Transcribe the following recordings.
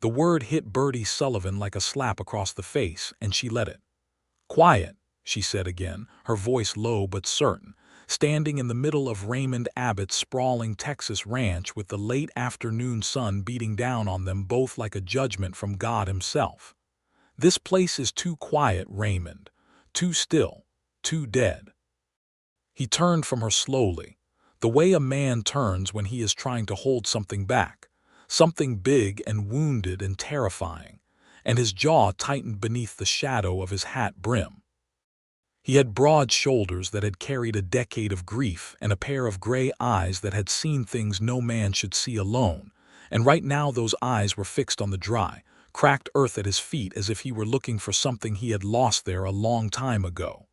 The word hit Birdie Sullivan like a slap across the face, and she let it. "Quiet," she said again, her voice low but certain, standing in the middle of Raymond Abbott's sprawling Texas ranch with the late afternoon sun beating down on them both like a judgment from God himself. "This place is too quiet, Raymond. Too still. Too dead." He turned from her slowly, the way a man turns when he is trying to hold something back, something big and wounded and terrifying, and his jaw tightened beneath the shadow of his hat brim. He had broad shoulders that had carried a decade of grief and a pair of gray eyes that had seen things no man should see alone, and right now those eyes were fixed on the dry, cracked earth at his feet as if he were looking for something he had lost there a long time ago.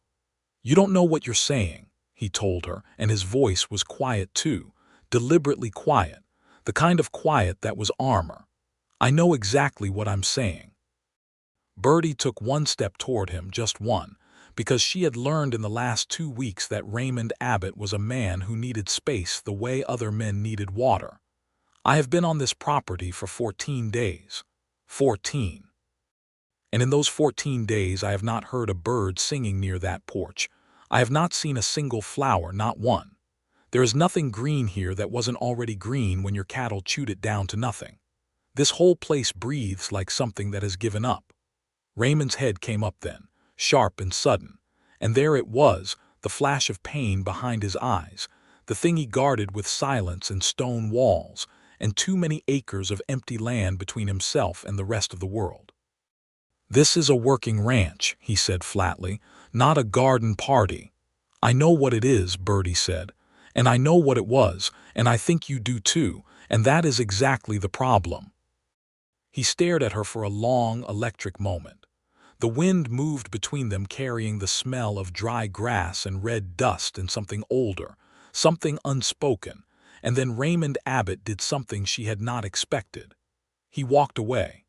"You don't know what you're saying," he told her, and his voice was quiet too, deliberately quiet, the kind of quiet that was armor. "I know exactly what I'm saying." Birdie took one step toward him, just one, because she had learned in the last 2 weeks that Raymond Abbott was a man who needed space the way other men needed water. "I have been on this property for 14 days. 14. And in those 14 days I have not heard a bird singing near that porch. I have not seen a single flower, not one. There is nothing green here that wasn't already green when your cattle chewed it down to nothing. This whole place breathes like something that has given up." Raymond's head came up then, sharp and sudden, and there it was, the flash of pain behind his eyes, the thing he guarded with silence and stone walls, and too many acres of empty land between himself and the rest of the world. "This is a working ranch," he said flatly, "not a garden party." "I know what it is," Birdie said, "and I know what it was, and I think you do too, and that is exactly the problem." He stared at her for a long, electric moment. The wind moved between them, carrying the smell of dry grass and red dust and something older, something unspoken, and then Raymond Abbott did something she had not expected. He walked away.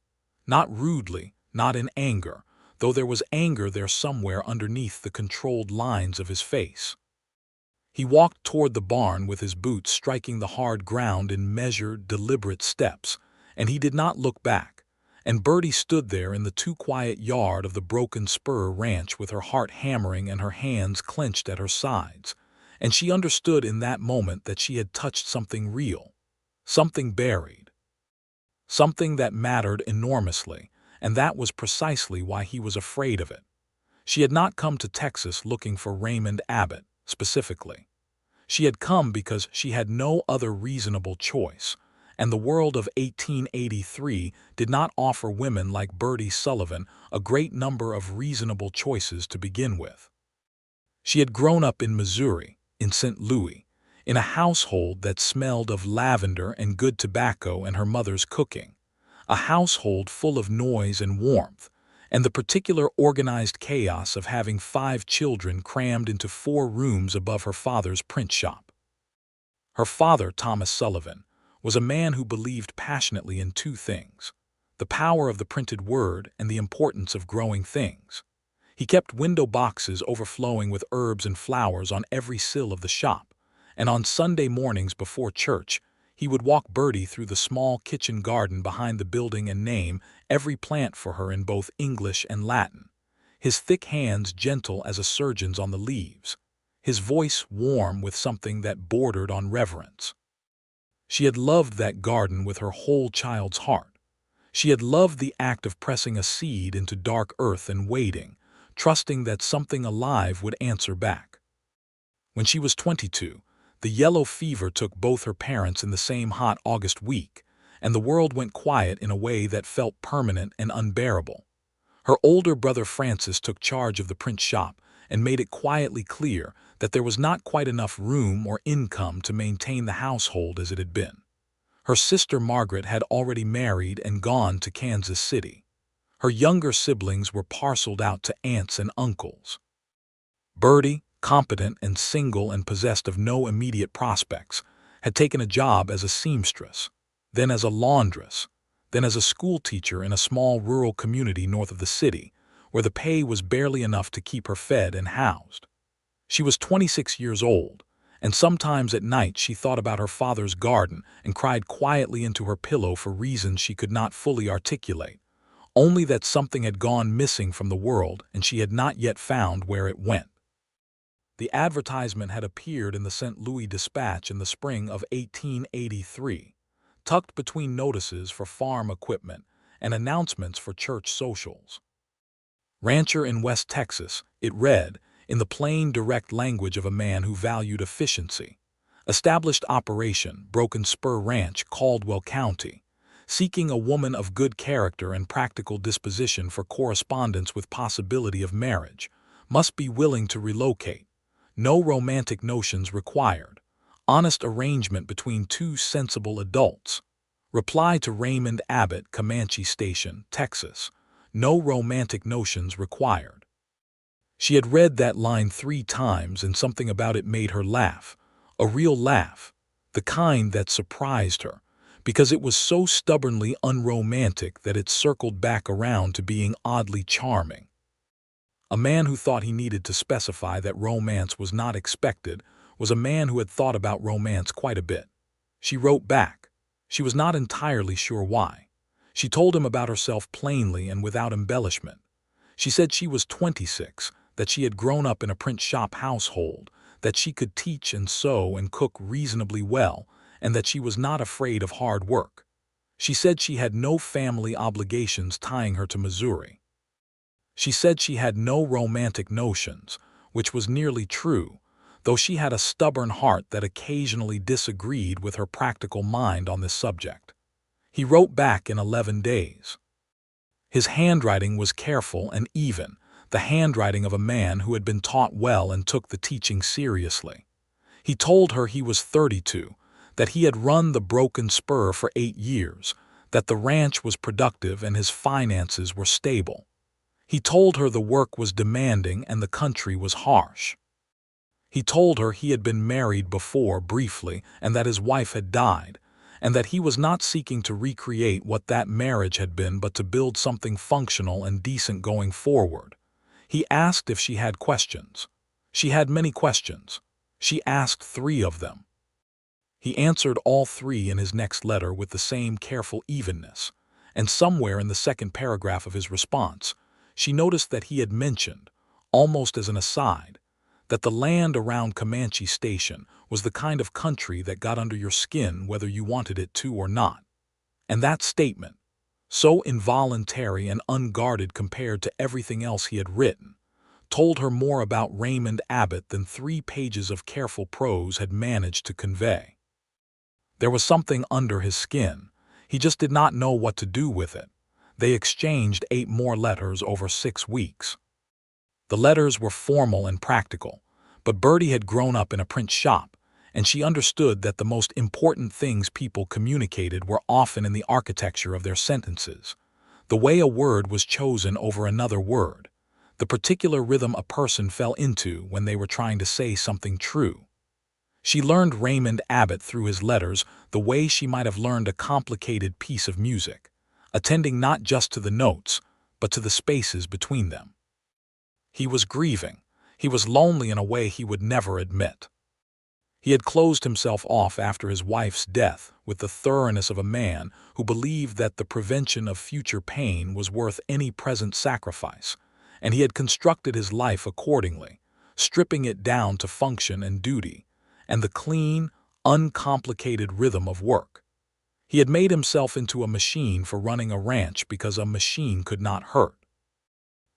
Not rudely, not in anger, though there was anger there somewhere underneath the controlled lines of his face. He walked toward the barn with his boots striking the hard ground in measured, deliberate steps, and he did not look back. And Birdie stood there in the too quiet yard of the Broken Spur Ranch with her heart hammering and her hands clenched at her sides, and she understood in that moment that she had touched something real, something buried, something that mattered enormously, and that was precisely why he was afraid of it. She had not come to Texas looking for Raymond Abbott, specifically. She had come because she had no other reasonable choice, and the world of 1883 did not offer women like Birdie Sullivan a great number of reasonable choices to begin with. She had grown up in Missouri, in St. Louis, in a household that smelled of lavender and good tobacco and her mother's cooking, a household full of noise and warmth, and the particular organized chaos of having 5 children crammed into 4 rooms above her father's print shop. Her father, Thomas Sullivan, was a man who believed passionately in 2 things: the power of the printed word and the importance of growing things. He kept window boxes overflowing with herbs and flowers on every sill of the shop, and on Sunday mornings before church, he would walk Birdie through the small kitchen garden behind the building and name every plant for her in both English and Latin, his thick hands gentle as a surgeon's on the leaves, his voice warm with something that bordered on reverence. She had loved that garden with her whole child's heart. She had loved the act of pressing a seed into dark earth and waiting, trusting that something alive would answer back. When she was 22, the yellow fever took both her parents in the same hot August week, and the world went quiet in a way that felt permanent and unbearable. Her older brother Francis took charge of the print shop and made it quietly clear that there was not quite enough room or income to maintain the household as it had been. Her sister Margaret had already married and gone to Kansas City. Her younger siblings were parceled out to aunts and uncles. Birdie, competent and single and possessed of no immediate prospects, had taken a job as a seamstress, then as a laundress, then as a schoolteacher in a small rural community north of the city, where the pay was barely enough to keep her fed and housed. She was 26 years old, And sometimes at night she thought about her father's garden and cried quietly into her pillow for reasons she could not fully articulate, only that something had gone missing from the world and she had not yet found where it went. The advertisement had appeared in the St. Louis Dispatch in the spring of 1883, tucked between notices for farm equipment and announcements for church socials. Rancher in West Texas, it read, in the plain, direct language of a man who valued efficiency. Established operation, Broken Spur Ranch, Caldwell County. Seeking a woman of good character and practical disposition for correspondence with possibility of marriage. Must be willing to relocate. No romantic notions required. Honest arrangement between two sensible adults. Reply to Raymond Abbott, Comanche Station, Texas. No romantic notions required. She had read that line 3 times and something about it made her laugh. A real laugh. The kind that surprised her, because it was so stubbornly unromantic that it circled back around to being oddly charming. A man who thought he needed to specify that romance was not expected was a man who had thought about romance quite a bit. She wrote back. She was not entirely sure why. She told him about herself plainly and without embellishment. She said she was 26, that she had grown up in a print shop household, that she could teach and sew and cook reasonably well, and that she was not afraid of hard work. She said she had no family obligations tying her to Missouri. She said she had no romantic notions, which was nearly true, though she had a stubborn heart that occasionally disagreed with her practical mind on this subject. He wrote back in 11 days. His handwriting was careful and even, the handwriting of a man who had been taught well and took the teaching seriously. He told her he was 32, that he had run the Broken Spur for 8 years, that the ranch was productive and his finances were stable. He told her the work was demanding and the country was harsh. He told her he had been married before briefly and that his wife had died, and that he was not seeking to recreate what that marriage had been but to build something functional and decent going forward. He asked if she had questions. She had many questions. She asked 3 of them. He answered all 3 in his next letter with the same careful evenness, and somewhere in the second paragraph of his response, she noticed that he had mentioned, almost as an aside, that the land around Comanche Station was the kind of country that got under your skin whether you wanted it to or not. And that statement, so involuntary and unguarded compared to everything else he had written, told her more about Raymond Abbott than 3 pages of careful prose had managed to convey. There was something under his skin. He just did not know what to do with it. They exchanged 8 more letters over 6 weeks. The letters were formal and practical, but Birdie had grown up in a print shop, and she understood that the most important things people communicated were often in the architecture of their sentences, the way a word was chosen over another word, the particular rhythm a person fell into when they were trying to say something true. She learned Raymond Abbott through his letters the way she might have learned a complicated piece of music, attending not just to the notes, but to the spaces between them. He was grieving. He was lonely in a way he would never admit. He had closed himself off after his wife's death with the thoroughness of a man who believed that the prevention of future pain was worth any present sacrifice, and he had constructed his life accordingly, stripping it down to function and duty, and the clean, uncomplicated rhythm of work. He had made himself into a machine for running a ranch because a machine could not hurt.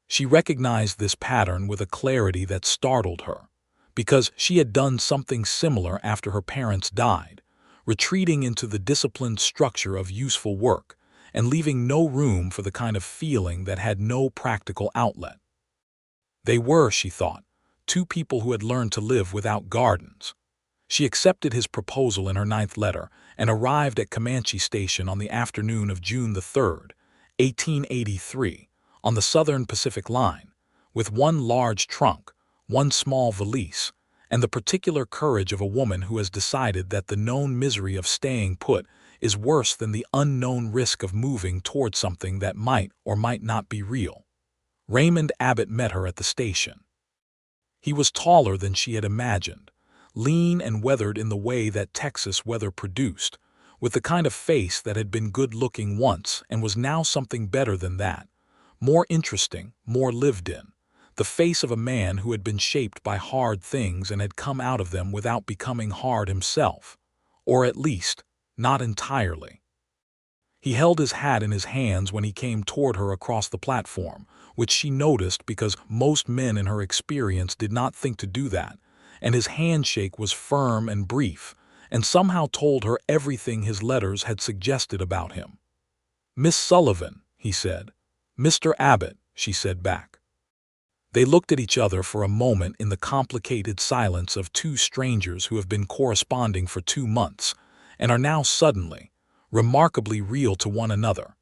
She recognized this pattern with a clarity that startled her, because she had done something similar after her parents died, retreating into the disciplined structure of useful work and leaving no room for the kind of feeling that had no practical outlet. They were, she thought, 2 people who had learned to live without gardens. She accepted his proposal in her 9th letter and arrived at Comanche Station on the afternoon of June 3rd, 1883, on the Southern Pacific Line, with 1 large trunk, 1 small valise, and the particular courage of a woman who has decided that the known misery of staying put is worse than the unknown risk of moving toward something that might or might not be real. Raymond Abbott met her at the station. He was taller than she had imagined, lean and weathered in the way that Texas weather produced, with the kind of face that had been good-looking once and was now something better than that, more interesting, more lived in, the face of a man who had been shaped by hard things and had come out of them without becoming hard himself, or at least, not entirely. He held his hat in his hands when he came toward her across the platform, which she noticed because most men in her experience did not think to do that, and his handshake was firm and brief, and somehow told her everything his letters had suggested about him. "Miss Sullivan," he said. "Mr. Abbott," she said back. They looked at each other for a moment in the complicated silence of two strangers who have been corresponding for 2 months, and are now suddenly, remarkably real to one another.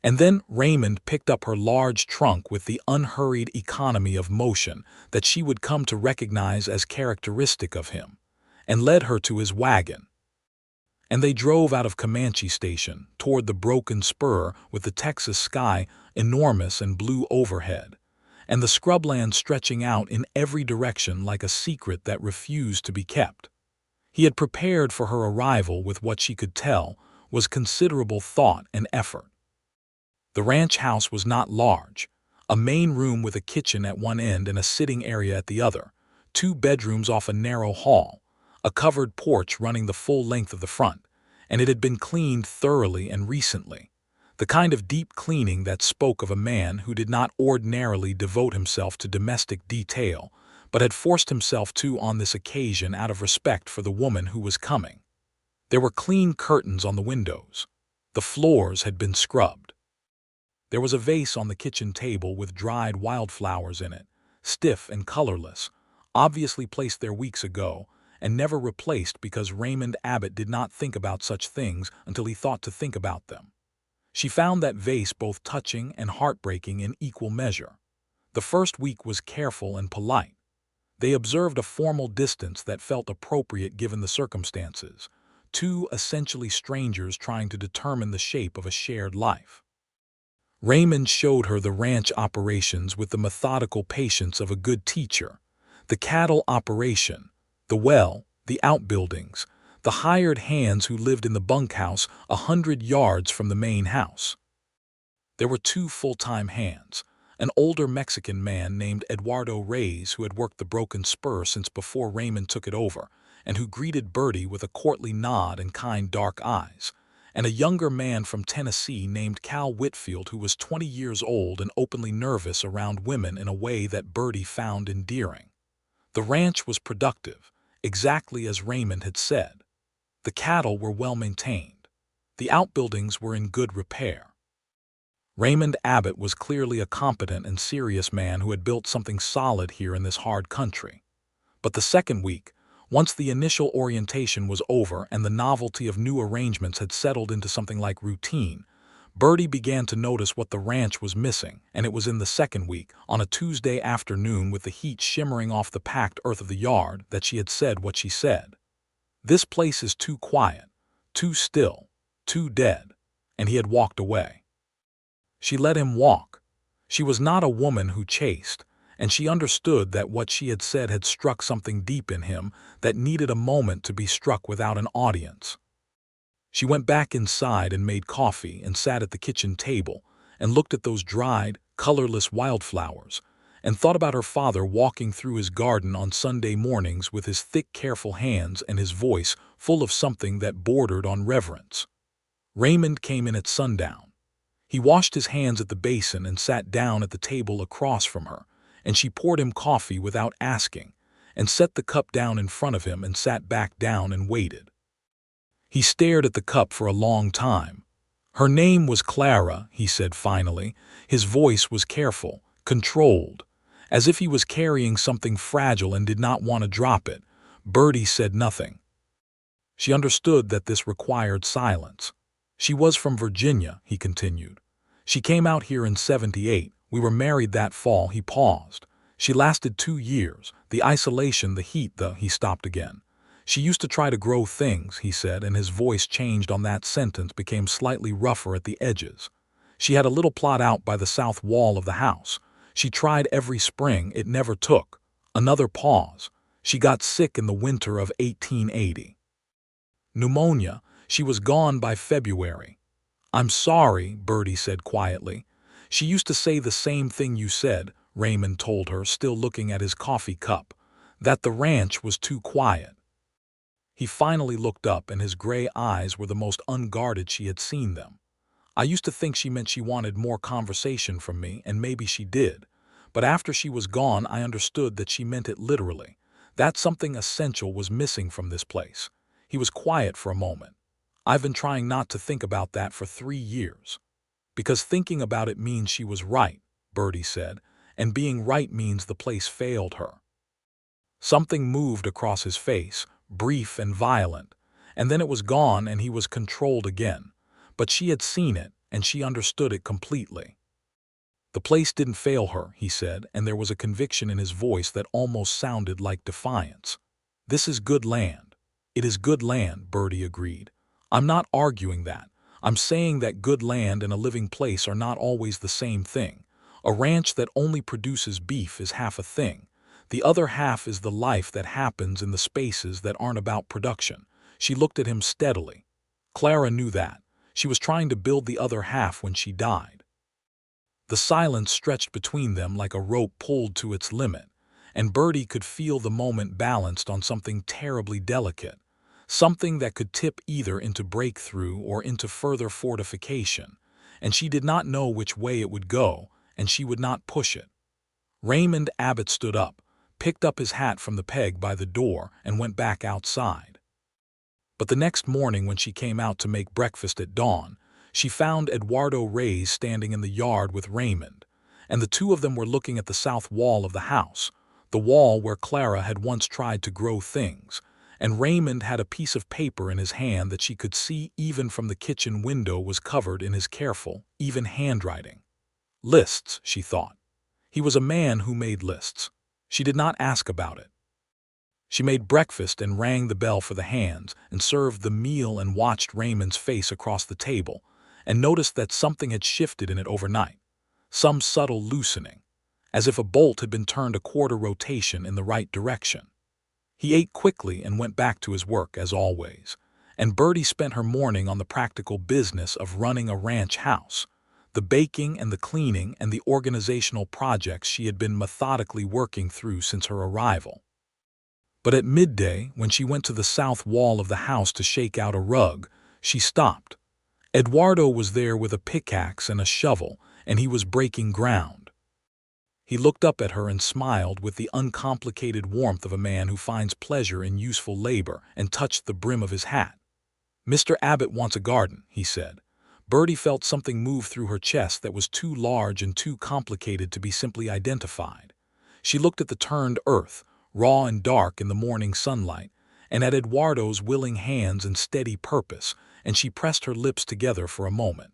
And then Raymond picked up her large trunk with the unhurried economy of motion that she would come to recognize as characteristic of him, and led her to his wagon. And they drove out of Comanche Station toward the broken spur with the Texas sky enormous and blue overhead, and the scrubland stretching out in every direction like a secret that refused to be kept. He had prepared for her arrival with what she could tell was considerable thought and effort. The ranch house was not large, a main room with a kitchen at one end and a sitting area at the other, 2 bedrooms off a narrow hall, a covered porch running the full length of the front, and it had been cleaned thoroughly and recently, the kind of deep cleaning that spoke of a man who did not ordinarily devote himself to domestic detail, but had forced himself to on this occasion out of respect for the woman who was coming. There were clean curtains on the windows. The floors had been scrubbed. There was a vase on the kitchen table with dried wildflowers in it, stiff and colorless, obviously placed there weeks ago, and never replaced because Raymond Abbott did not think about such things until he thought to think about them. She found that vase both touching and heartbreaking in equal measure. The first week was careful and polite. They observed a formal distance that felt appropriate given the circumstances, 2 essentially strangers trying to determine the shape of a shared life. Raymond showed her the ranch operations with the methodical patience of a good teacher, the cattle operation, the well, the outbuildings, the hired hands who lived in the bunkhouse 100 yards from the main house. There were 2 full-time hands, an older Mexican man named Eduardo Reyes who had worked the broken spur since before Raymond took it over, and who greeted Birdie with a courtly nod and kind dark eyes, and a younger man from Tennessee named Cal Whitfield who was 20 years old and openly nervous around women in a way that Birdie found endearing. The ranch was productive, exactly as Raymond had said. The cattle were well maintained. The outbuildings were in good repair. Raymond Abbott was clearly a competent and serious man who had built something solid here in this hard country. But the second week, once the initial orientation was over and the novelty of new arrangements had settled into something like routine, Birdie began to notice what the ranch was missing, and it was in the second week, on a Tuesday afternoon with the heat shimmering off the packed earth of the yard, that she had said what she said. "This place is too quiet, too still, too dead," and he had walked away. She let him walk. She was not a woman who chased, and she understood that what she had said had struck something deep in him that needed a moment to be struck without an audience. She went back inside and made coffee and sat at the kitchen table and looked at those dried, colorless wildflowers and thought about her father walking through his garden on Sunday mornings with his thick, careful hands and his voice full of something that bordered on reverence. Raymond came in at sundown. He washed his hands at the basin and sat down at the table across from her, and she poured him coffee without asking and set the cup down in front of him and sat back down and waited. He stared at the cup for a long time. "Her name was Clara," he said finally. His voice was careful, controlled, as if he was carrying something fragile and did not want to drop it. Birdie said nothing. She understood that this required silence. "She was from Virginia," he continued. "She came out here in '78. We were married that fall." He paused. "She lasted 2 years. The isolation, the heat, He stopped again. "She used to try to grow things," he said, and his voice changed on that sentence, became slightly rougher at the edges. "She had a little plot out by the south wall of the house. She tried every spring. It never took." Another pause. She got sick in the winter of 1880. Pneumonia. She was gone by February. I'm sorry, Birdie said quietly. She used to say the same thing you said, Raymond told her, still looking at his coffee cup, that the ranch was too quiet. He finally looked up, and his gray eyes were the most unguarded she had seen them. I used to think she meant she wanted more conversation from me, and maybe she did. But after she was gone, I understood that she meant it literally. That something essential was missing from this place. He was quiet for a moment. I've been trying not to think about that for 3 years. Because thinking about it means she was right, Birdie said, and being right means the place failed her. Something moved across his face, brief and violent, and then it was gone and he was controlled again. But she had seen it, and she understood it completely. The place didn't fail her, he said, and there was a conviction in his voice that almost sounded like defiance. This is good land. It is good land, Birdie agreed. I'm not arguing that. I'm saying that good land and a living place are not always the same thing. A ranch that only produces beef is half a thing. The other half is the life that happens in the spaces that aren't about production. She looked at him steadily. Clara knew that. She was trying to build the other half when she died. The silence stretched between them like a rope pulled to its limit, and Birdie could feel the moment balanced on something terribly delicate, something that could tip either into breakthrough or into further fortification, and she did not know which way it would go, and she would not push it. Raymond Abbott stood up, picked up his hat from the peg by the door, and went back outside. But the next morning when she came out to make breakfast at dawn, she found Eduardo Reyes standing in the yard with Raymond, and the two of them were looking at the south wall of the house, the wall where Clara had once tried to grow things, and Raymond had a piece of paper in his hand that she could see even from the kitchen window was covered in his careful, even handwriting. Lists, she thought. He was a man who made lists. She did not ask about it. She made breakfast and rang the bell for the hands and served the meal and watched Raymond's face across the table and noticed that something had shifted in it overnight, some subtle loosening, as if a bolt had been turned a quarter rotation in the right direction. He ate quickly and went back to his work as always, and Birdie spent her morning on the practical business of running a ranch house, the baking and the cleaning and the organizational projects she had been methodically working through since her arrival. But at midday, when she went to the south wall of the house to shake out a rug, she stopped. Eduardo was there with a pickaxe and a shovel, and he was breaking ground. He looked up at her and smiled with the uncomplicated warmth of a man who finds pleasure in useful labor, and touched the brim of his hat. "Mr. Abbott wants a garden," he said. Birdie felt something move through her chest that was too large and too complicated to be simply identified. She looked at the turned earth, raw and dark in the morning sunlight, and at Eduardo's willing hands and steady purpose, and she pressed her lips together for a moment.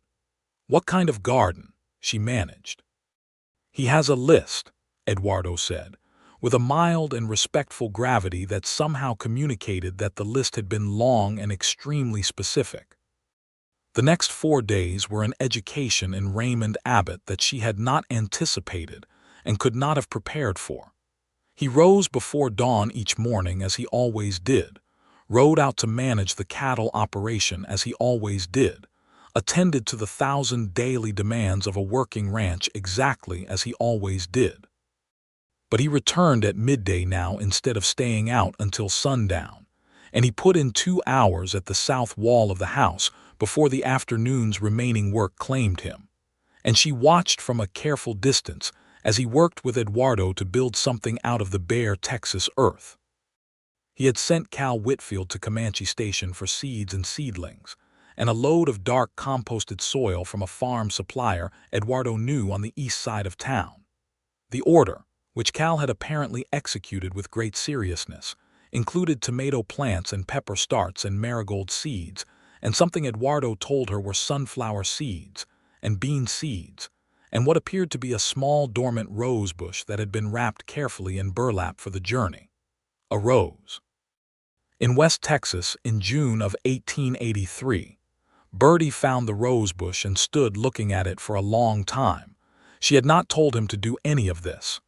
"What kind of garden?" she managed. "He has a list," Eduardo said, with a mild and respectful gravity that somehow communicated that the list had been long and extremely specific. The next 4 days were an education in Raymond Abbott that she had not anticipated and could not have prepared for. He rose before dawn each morning as he always did, rode out to manage the cattle operation as he always did, attended to the 1,000 daily demands of a working ranch exactly as he always did. But he returned at midday now instead of staying out until sundown, and he put in 2 hours at the south wall of the house before the afternoon's remaining work claimed him, and she watched from a careful distance as he worked with Eduardo to build something out of the bare Texas earth. He had sent Cal Whitfield to Comanche Station for seeds and seedlings, and a load of dark composted soil from a farm supplier Eduardo knew on the east side of town. The order, which Cal had apparently executed with great seriousness, included tomato plants and pepper starts and marigold seeds, and something Eduardo told her were sunflower seeds and bean seeds, and what appeared to be a small dormant rosebush that had been wrapped carefully in burlap for the journey. A rose. In West Texas, in June of 1883, Birdie found the rosebush and stood looking at it for a long time. She had not told him to do any of this.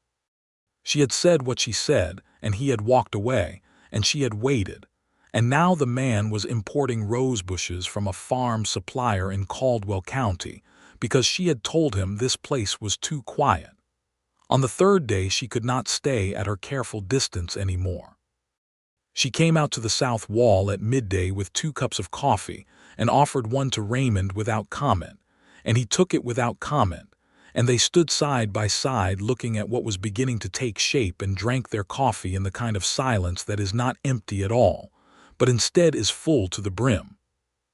She had said what she said, and he had walked away, and she had waited. And now the man was importing rosebushes from a farm supplier in Caldwell County because she had told him this place was too quiet. On the third day she could not stay at her careful distance anymore. She came out to the south wall at midday with 2 cups of coffee and offered one to Raymond without comment, and he took it without comment, and they stood side by side looking at what was beginning to take shape and drank their coffee in the kind of silence that is not empty at all, but instead is full to the brim.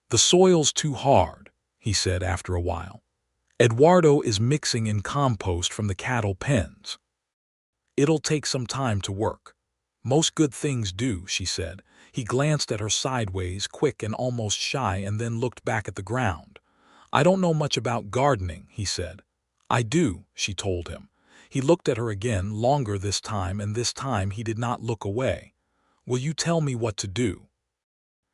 "The soil's too hard," he said after a while. "Eduardo is mixing in compost from the cattle pens. It'll take some time to work." "Most good things do," she said. He glanced at her sideways, quick and almost shy, and then looked back at the ground. "I don't know much about gardening," he said. "I do," she told him. He looked at her again, longer this time, and this time he did not look away. "Will you tell me what to do?"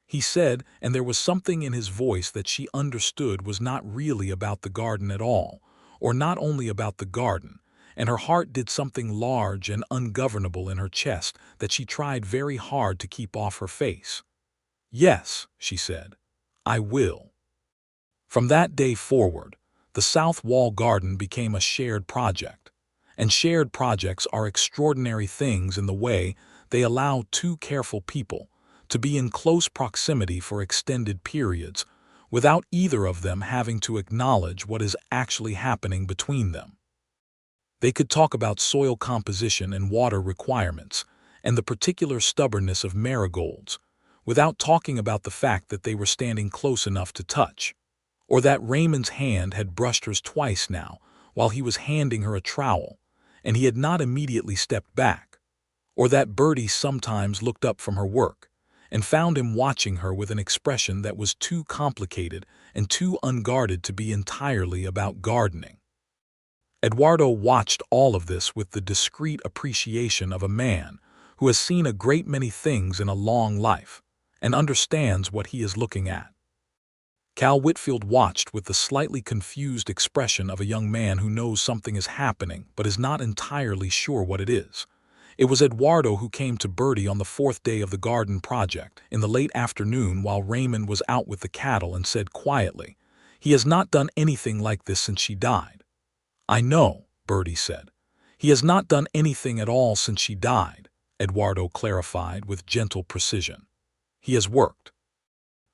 he said, and there was something in his voice that she understood was not really about the garden at all, or not only about the garden, and her heart did something large and ungovernable in her chest that she tried very hard to keep off her face. "Yes," she said, "I will." From that day forward, the South Wall Garden became a shared project, and shared projects are extraordinary things in the way they allow 2 careful people to be in close proximity for extended periods without either of them having to acknowledge what is actually happening between them. They could talk about soil composition and water requirements and the particular stubbornness of marigolds without talking about the fact that they were standing close enough to touch, or that Raymond's hand had brushed hers twice now while he was handing her a trowel, and he had not immediately stepped back, or that Birdie sometimes looked up from her work and found him watching her with an expression that was too complicated and too unguarded to be entirely about gardening. Eduardo watched all of this with the discreet appreciation of a man who has seen a great many things in a long life and understands what he is looking at. Cal Whitfield watched with the slightly confused expression of a young man who knows something is happening but is not entirely sure what it is. It was Eduardo who came to Birdie on the 4th day of the garden project in the late afternoon while Raymond was out with the cattle and said quietly, "He has not done anything like this since she died." "I know," Birdie said. "He has not done anything at all since she died," Eduardo clarified with gentle precision. "He has worked.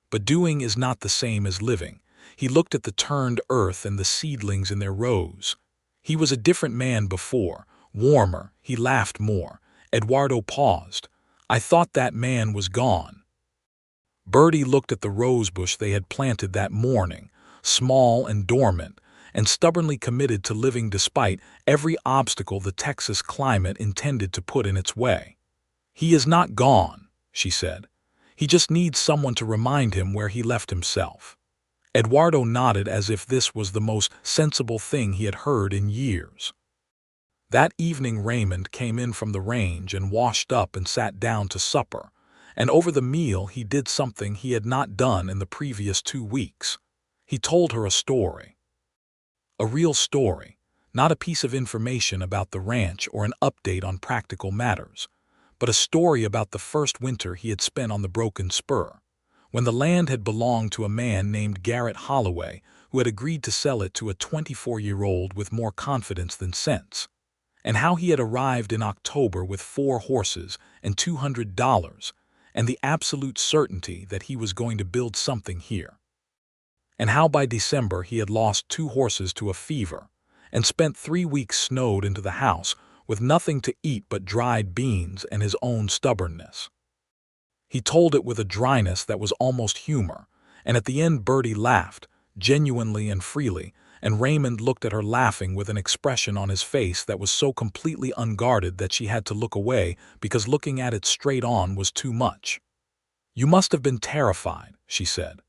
But doing is not the same as living." He looked at the turned earth and the seedlings in their rows. He was a different man before, warmer, he laughed more. Eduardo paused. "I thought that man was gone." Birdie looked at the rosebush they had planted that morning, small and dormant, and stubbornly committed to living despite every obstacle the Texas climate intended to put in its way. "He is not gone," she said. "He just needs someone to remind him where he left himself." Eduardo nodded as if this was the most sensible thing he had heard in years. That evening Raymond came in from the range and washed up and sat down to supper, and over the meal he did something he had not done in the previous 2 weeks. He told her a story. A real story, not a piece of information about the ranch or an update on practical matters, but a story about the first winter he had spent on the Broken Spur, when the land had belonged to a man named Garrett Holloway who had agreed to sell it to a 24-year-old with more confidence than sense, and how he had arrived in October with 4 horses and $200 and the absolute certainty that he was going to build something here, and how by December he had lost 2 horses to a fever and spent 3 weeks snowed into the house with nothing to eat but dried beans and his own stubbornness. He told it with a dryness that was almost humor, and at the end Birdie laughed, genuinely and freely, and Raymond looked at her laughing with an expression on his face that was so completely unguarded that she had to look away because looking at it straight on was too much. "You must have been terrified," she said.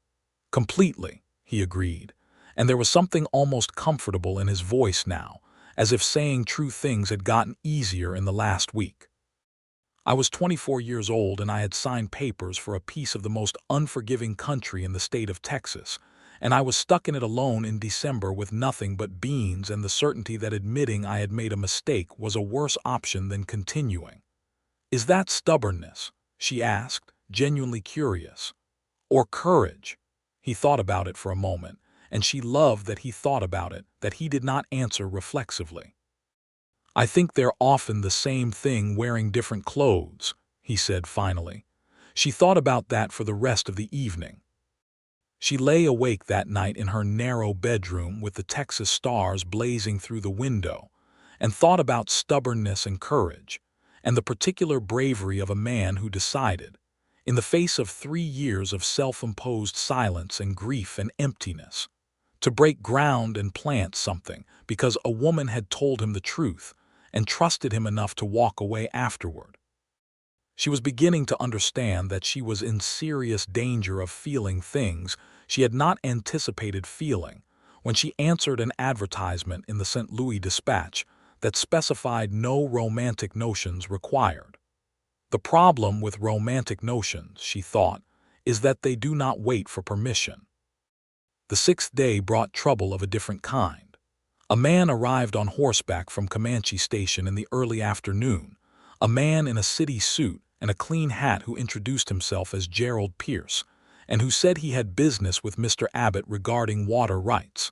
"Completely," he agreed, and there was something almost comfortable in his voice now, as if saying true things had gotten easier in the last week. "I was 24 years old and I had signed papers for a piece of the most unforgiving country in the state of Texas, and I was stuck in it alone in December with nothing but beans and the certainty that admitting I had made a mistake was a worse option than continuing. "Is that stubbornness?" she asked, genuinely curious. "Or courage?" He thought about it for a moment, and she loved that he thought about it, that he did not answer reflexively. "I think they're often the same thing wearing different clothes," he said finally. She thought about that for the rest of the evening. She lay awake that night in her narrow bedroom with the Texas stars blazing through the window, and thought about stubbornness and courage, and the particular bravery of a man who decided, in the face of 3 years of self-imposed silence and grief and emptiness, to break ground and plant something because a woman had told him the truth and trusted him enough to walk away afterward. She was beginning to understand that she was in serious danger of feeling things she had not anticipated feeling when she answered an advertisement in the St. Louis Dispatch that specified no romantic notions required. The problem with romantic notions, she thought, is that they do not wait for permission. The 6th day brought trouble of a different kind. A man arrived on horseback from Comanche Station in the early afternoon, a man in a city suit and a clean hat who introduced himself as Gerald Pierce, and who said he had business with Mr. Abbott regarding water rights.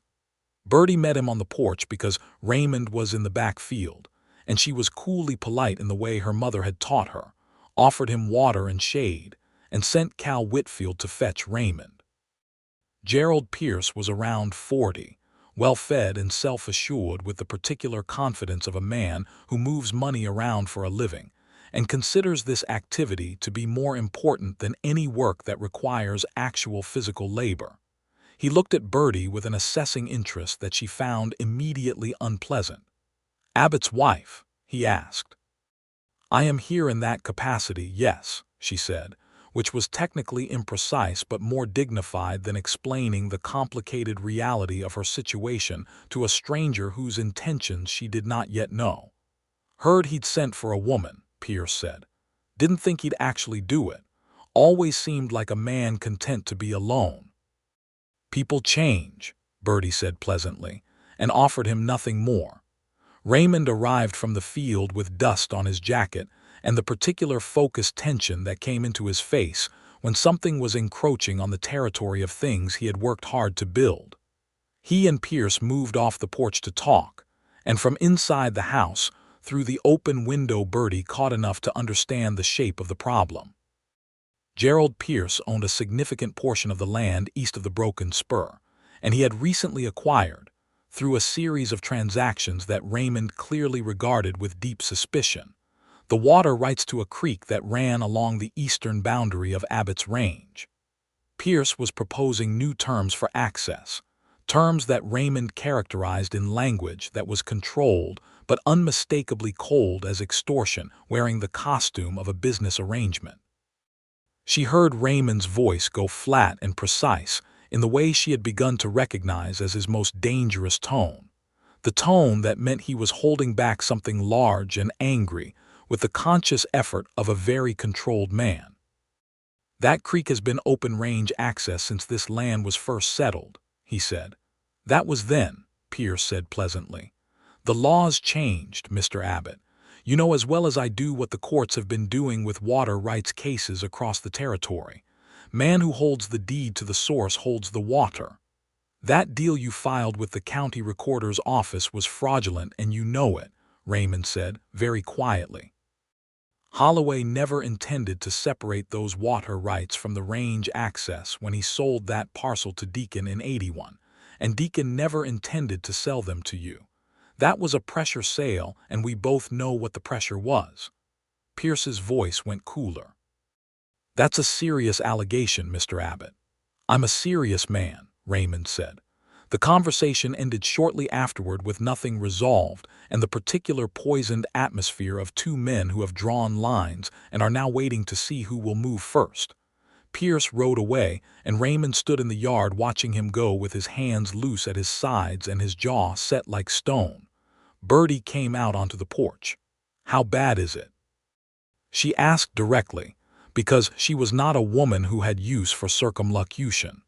Birdie met him on the porch because Raymond was in the back field, and she was coolly polite in the way her mother had taught her, offered him water and shade, and sent Cal Whitfield to fetch Raymond. Gerald Pierce was around 40, well-fed and self-assured with the particular confidence of a man who moves money around for a living and considers this activity to be more important than any work that requires actual physical labor. He looked at Birdie with an assessing interest that she found immediately unpleasant. "Abbott's wife?" he asked. "I am here in that capacity, yes," she said, which was technically imprecise but more dignified than explaining the complicated reality of her situation to a stranger whose intentions she did not yet know. "Heard he'd sent for a woman," Pierce said. "Didn't think he'd actually do it. Always seemed like a man content to be alone." "People change," Birdie said pleasantly, and offered him nothing more. Raymond arrived from the field with dust on his jacket and the particular focused tension that came into his face when something was encroaching on the territory of things he had worked hard to build. He and Pierce moved off the porch to talk, and from inside the house, through the open window, Birdie caught enough to understand the shape of the problem. Gerald Pierce owned a significant portion of the land east of the Broken Spur, and he had recently acquired, through a series of transactions that Raymond clearly regarded with deep suspicion, the water rights to a creek that ran along the eastern boundary of Abbott's range. Pierce was proposing new terms for access, terms that Raymond characterized in language that was controlled but unmistakably cold as extortion wearing the costume of a business arrangement. She heard Raymond's voice go flat and precise in the way she had begun to recognize as his most dangerous tone, the tone that meant he was holding back something large and angry with the conscious effort of a very controlled man. "That creek has been open range access since this land was first settled," he said. "That was then," Pierce said pleasantly. "The laws changed, Mr. Abbott. You know as well as I do what the courts have been doing with water rights cases across the territory. Man who holds the deed to the source holds the water. That deal you filed with the county recorder's office was fraudulent and you know it," Raymond said, very quietly. "Holloway never intended to separate those water rights from the range access when he sold that parcel to Deacon in '81, and Deacon never intended to sell them to you. That was a pressure sale, and we both know what the pressure was." Pierce's voice went cooler. "That's a serious allegation, Mr. Abbott." "I'm a serious man," Raymond said. The conversation ended shortly afterward with nothing resolved and the particular poisoned atmosphere of two men who have drawn lines and are now waiting to see who will move first. Pierce rode away, and Raymond stood in the yard watching him go with his hands loose at his sides and his jaw set like stone. Birdie came out onto the porch. "How bad is it?" she asked directly, because she was not a woman who had use for circumlocution.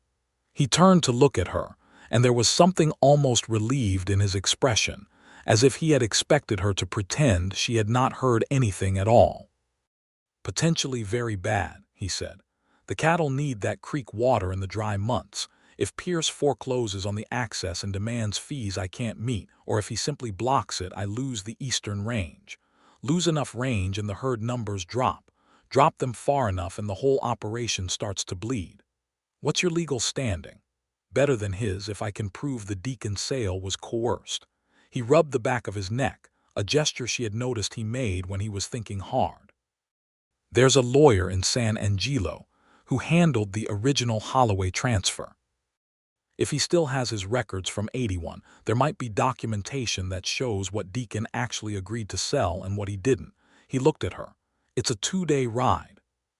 He turned to look at her, and there was something almost relieved in his expression, as if he had expected her to pretend she had not heard anything at all. Potentially very bad, he said. The cattle need that creek water in the dry months. If Pierce forecloses on the access and demands fees I can't meet, or if he simply blocks it, I lose the eastern range. Lose enough range and the herd numbers drop. Drop them far enough and the whole operation starts to bleed. What's your legal standing? Better than his if I can prove the deacon's sale was coerced. He rubbed the back of his neck, a gesture she had noticed he made when he was thinking hard. There's a lawyer in San Angelo who handled the original Holloway transfer. If he still has his records from '81, there might be documentation that shows what Deacon actually agreed to sell and what he didn't. He looked at her. It's a 2-day ride.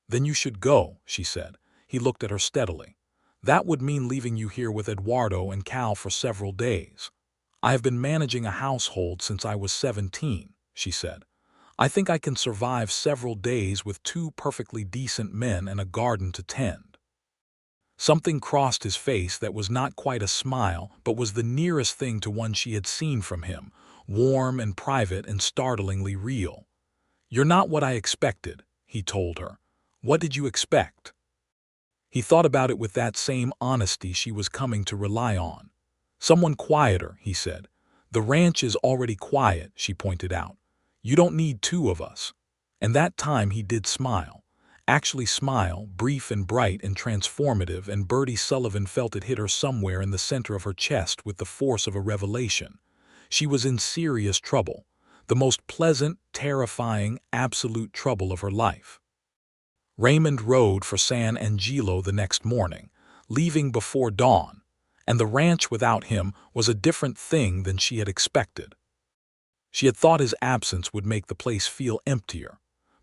Then you should go, she said. He looked at her steadily. That would mean leaving you here with Eduardo and Cal for several days. I have been managing a household since I was 17, she said. I think I can survive several days with 2 perfectly decent men and a garden to tend. Something crossed his face that was not quite a smile, but was the nearest thing to one she had seen from him, warm and private and startlingly real. You're not what I expected, he told her. What did you expect? He thought about it with that same honesty she was coming to rely on. Someone quieter, he said. The ranch is already quiet, she pointed out. You don't need 2 of us. And that time he did smile. Actually smile, brief and bright and transformative, and Birdie Sullivan felt it hit her somewhere in the center of her chest with the force of a revelation. She was in serious trouble. The most pleasant, terrifying, absolute trouble of her life. Raymond rode for San Angelo the next morning, leaving before dawn, and the ranch without him was a different thing than she had expected. She had thought his absence would make the place feel emptier,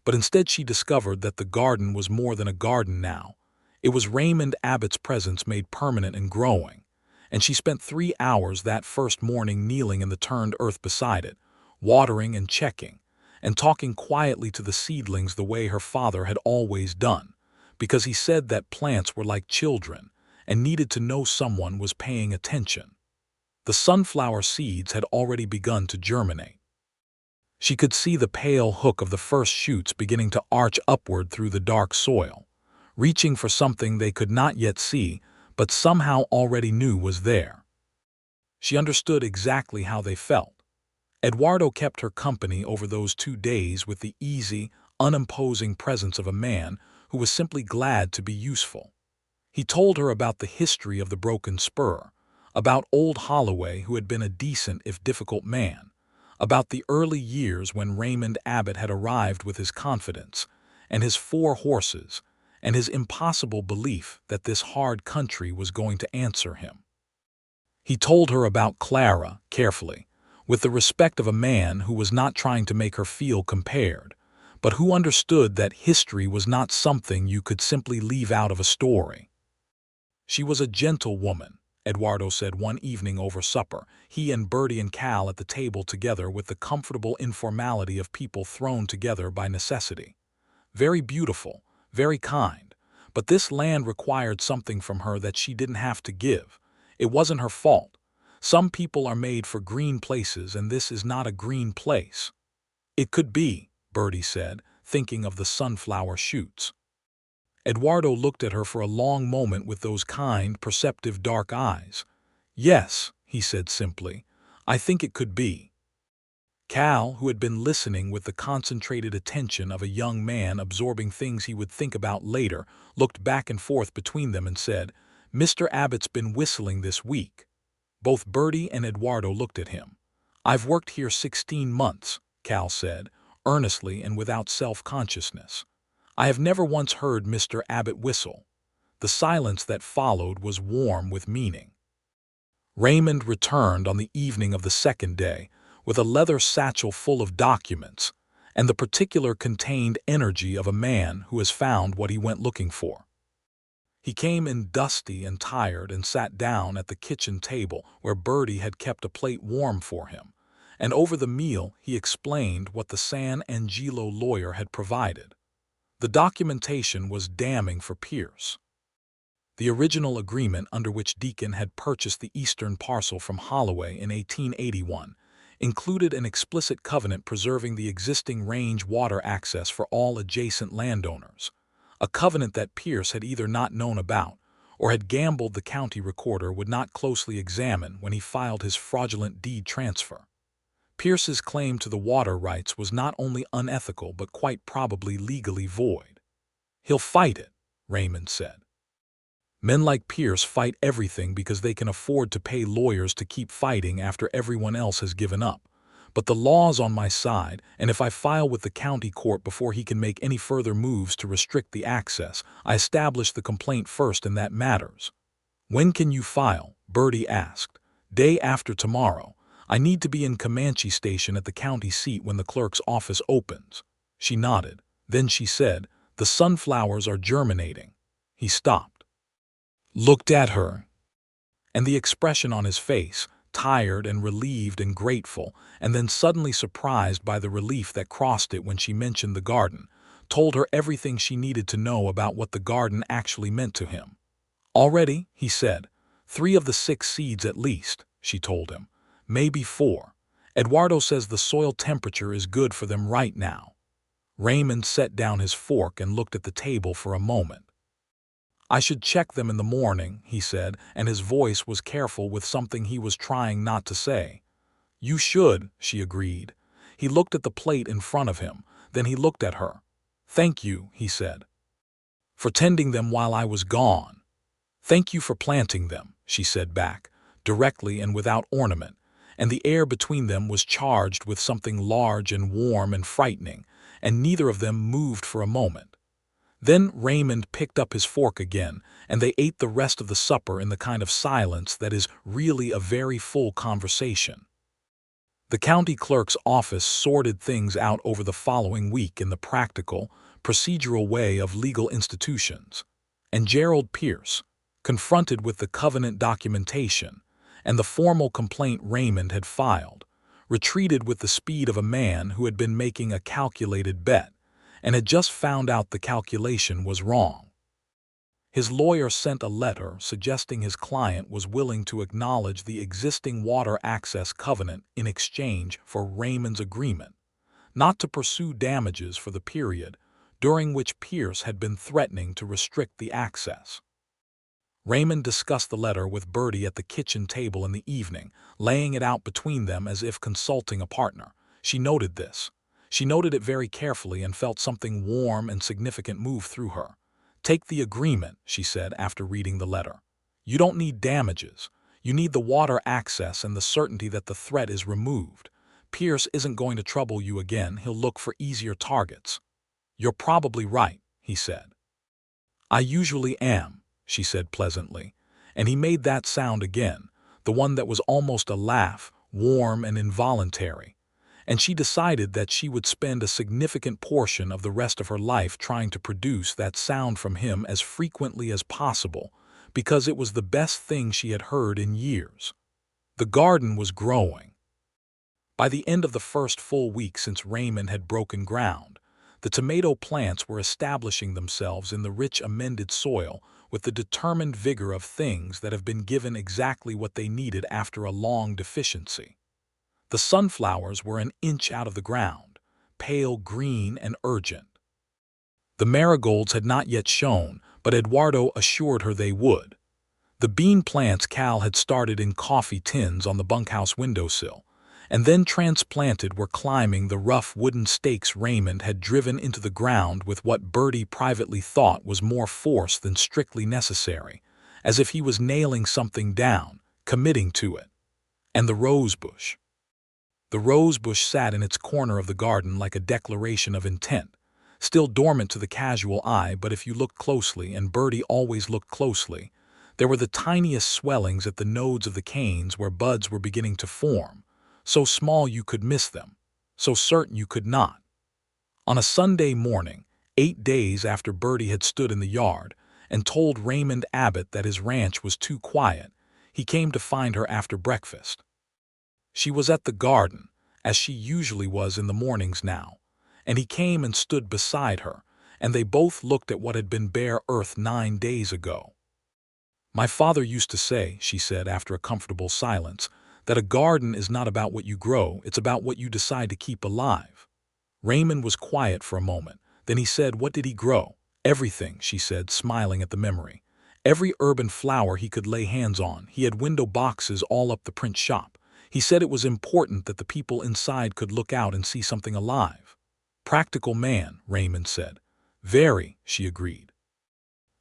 but instead she discovered that the garden was more than a garden now. It was Raymond Abbott's presence made permanent and growing, and she spent 3 hours that first morning kneeling in the turned earth beside it, watering and checking, and talking quietly to the seedlings the way her father had always done, because he said that plants were like children and needed to know someone was paying attention. The sunflower seeds had already begun to germinate. She could see the pale hook of the first shoots beginning to arch upward through the dark soil, reaching for something they could not yet see, but somehow already knew was there. She understood exactly how they felt. Eduardo kept her company over those 2 days with the easy, unimposing presence of a man who was simply glad to be useful. He told her about the history of the broken spur, about old Holloway who had been a decent if difficult man, about the early years when Raymond Abbott had arrived with his confidence, and his 4 horses, and his impossible belief that this hard country was going to answer him. He told her about Clara, carefully, with the respect of a man who was not trying to make her feel compared, but who understood that history was not something you could simply leave out of a story. She was a gentle woman, Eduardo said one evening over supper, he and Birdie and Cal at the table together with the comfortable informality of people thrown together by necessity. Very beautiful, very kind, but this land required something from her that she didn't have to give. It wasn't her fault. Some people are made for green places, and this is not a green place. It could be, Birdie said, thinking of the sunflower shoots. Eduardo looked at her for a long moment with those kind, perceptive dark eyes. Yes, he said simply, I think it could be. Cal, who had been listening with the concentrated attention of a young man absorbing things he would think about later, looked back and forth between them and said, Mr. Abbott's been whistling this week. Both Birdie and Eduardo looked at him. I've worked here 16 months, Cal said, earnestly and without self-consciousness. I have never once heard Mr. Abbott whistle. The silence that followed was warm with meaning. Raymond returned on the evening of the second day with a leather satchel full of documents and the particular contained energy of a man who has found what he went looking for. He came in dusty and tired and sat down at the kitchen table where Birdie had kept a plate warm for him, and over the meal he explained what the San Angelo lawyer had provided. The documentation was damning for Pierce. The original agreement under which Deacon had purchased the eastern parcel from Holloway in 1881 included an explicit covenant preserving the existing range water access for all adjacent landowners, a covenant that Pierce had either not known about or had gambled the county recorder would not closely examine when he filed his fraudulent deed transfer. Pierce's claim to the water rights was not only unethical but quite probably legally void. "He'll fight it," Raymond said. "Men like Pierce fight everything because they can afford to pay lawyers to keep fighting after everyone else has given up. But the law's on my side, and if I file with the county court before he can make any further moves to restrict the access, I establish the complaint first and that matters." "When can you file?" Birdie asked. "Day after tomorrow. I need to be in Comanche Station at the county seat when the clerk's office opens." She nodded. Then she said, "The sunflowers are germinating." He stopped, looked at her, and the expression on his face, tired and relieved and grateful, and then suddenly surprised by the relief that crossed it when she mentioned the garden, told her everything she needed to know about what the garden actually meant to him. "Already," he said. "3 of the 6 seeds at least," she told him. "Maybe 4. Eduardo says the soil temperature is good for them right now." Raymond set down his fork and looked at the table for a moment. "I should check them in the morning," he said, and his voice was careful with something he was trying not to say. "You should," she agreed. He looked at the plate in front of him, then he looked at her. "Thank you," he said, "for tending them while I was gone." "Thank you for planting them," she said back, directly and without ornament, and the air between them was charged with something large and warm and frightening, and neither of them moved for a moment. Then Raymond picked up his fork again, and they ate the rest of the supper in the kind of silence that is really a very full conversation. The county clerk's office sorted things out over the following week in the practical, procedural way of legal institutions, and Gerald Pierce, confronted with the covenant documentation and the formal complaint Raymond had filed, retreated with the speed of a man who had been making a calculated bet and had just found out the calculation was wrong. His lawyer sent a letter suggesting his client was willing to acknowledge the existing water access covenant in exchange for Raymond's agreement not to pursue damages for the period during which Pierce had been threatening to restrict the access. Raymond discussed the letter with Birdie at the kitchen table in the evening, laying it out between them as if consulting a partner. She noted this. She noted it very carefully and felt something warm and significant move through her. "Take the agreement," she said after reading the letter. "You don't need damages. You need the water access and the certainty that the threat is removed. Pierce isn't going to trouble you again. He'll look for easier targets." "You're probably right," he said. "I usually am," she said pleasantly, and he made that sound again, the one that was almost a laugh, warm and involuntary, and she decided that she would spend a significant portion of the rest of her life trying to produce that sound from him as frequently as possible, because it was the best thing she had heard in years. The garden was growing. By the end of the first full week since Raymond had broken ground, the tomato plants were establishing themselves in the rich amended soil with the determined vigor of things that have been given exactly what they needed after a long deficiency. The sunflowers were an inch out of the ground, pale green and urgent. The marigolds had not yet shown, but Eduardo assured her they would. The bean plants Cal had started in coffee tins on the bunkhouse windowsill, and then transplanted were climbing the rough wooden stakes Raymond had driven into the ground with what Birdie privately thought was more force than strictly necessary, as if he was nailing something down, committing to it. And the rosebush. The rosebush sat in its corner of the garden like a declaration of intent, still dormant to the casual eye, but if you looked closely, and Birdie always looked closely, there were the tiniest swellings at the nodes of the canes where buds were beginning to form, so small you could miss them, so certain you could not. On a Sunday morning, 8 days after Birdie had stood in the yard and told Raymond Abbott that his ranch was too quiet, he came to find her after breakfast. She was at the garden, as she usually was in the mornings now, and he came and stood beside her, and they both looked at what had been bare earth 9 days ago. "My father used to say," she said after a comfortable silence, that a garden is not about what you grow, it's about what you decide to keep alive. Raymond was quiet for a moment. Then he said, "What did he grow?" "Everything," she said, smiling at the memory. "Every urban flower he could lay hands on. He had window boxes all up the print shop. He said it was important that the people inside could look out and see something alive." "Practical man," Raymond said. "Very," she agreed.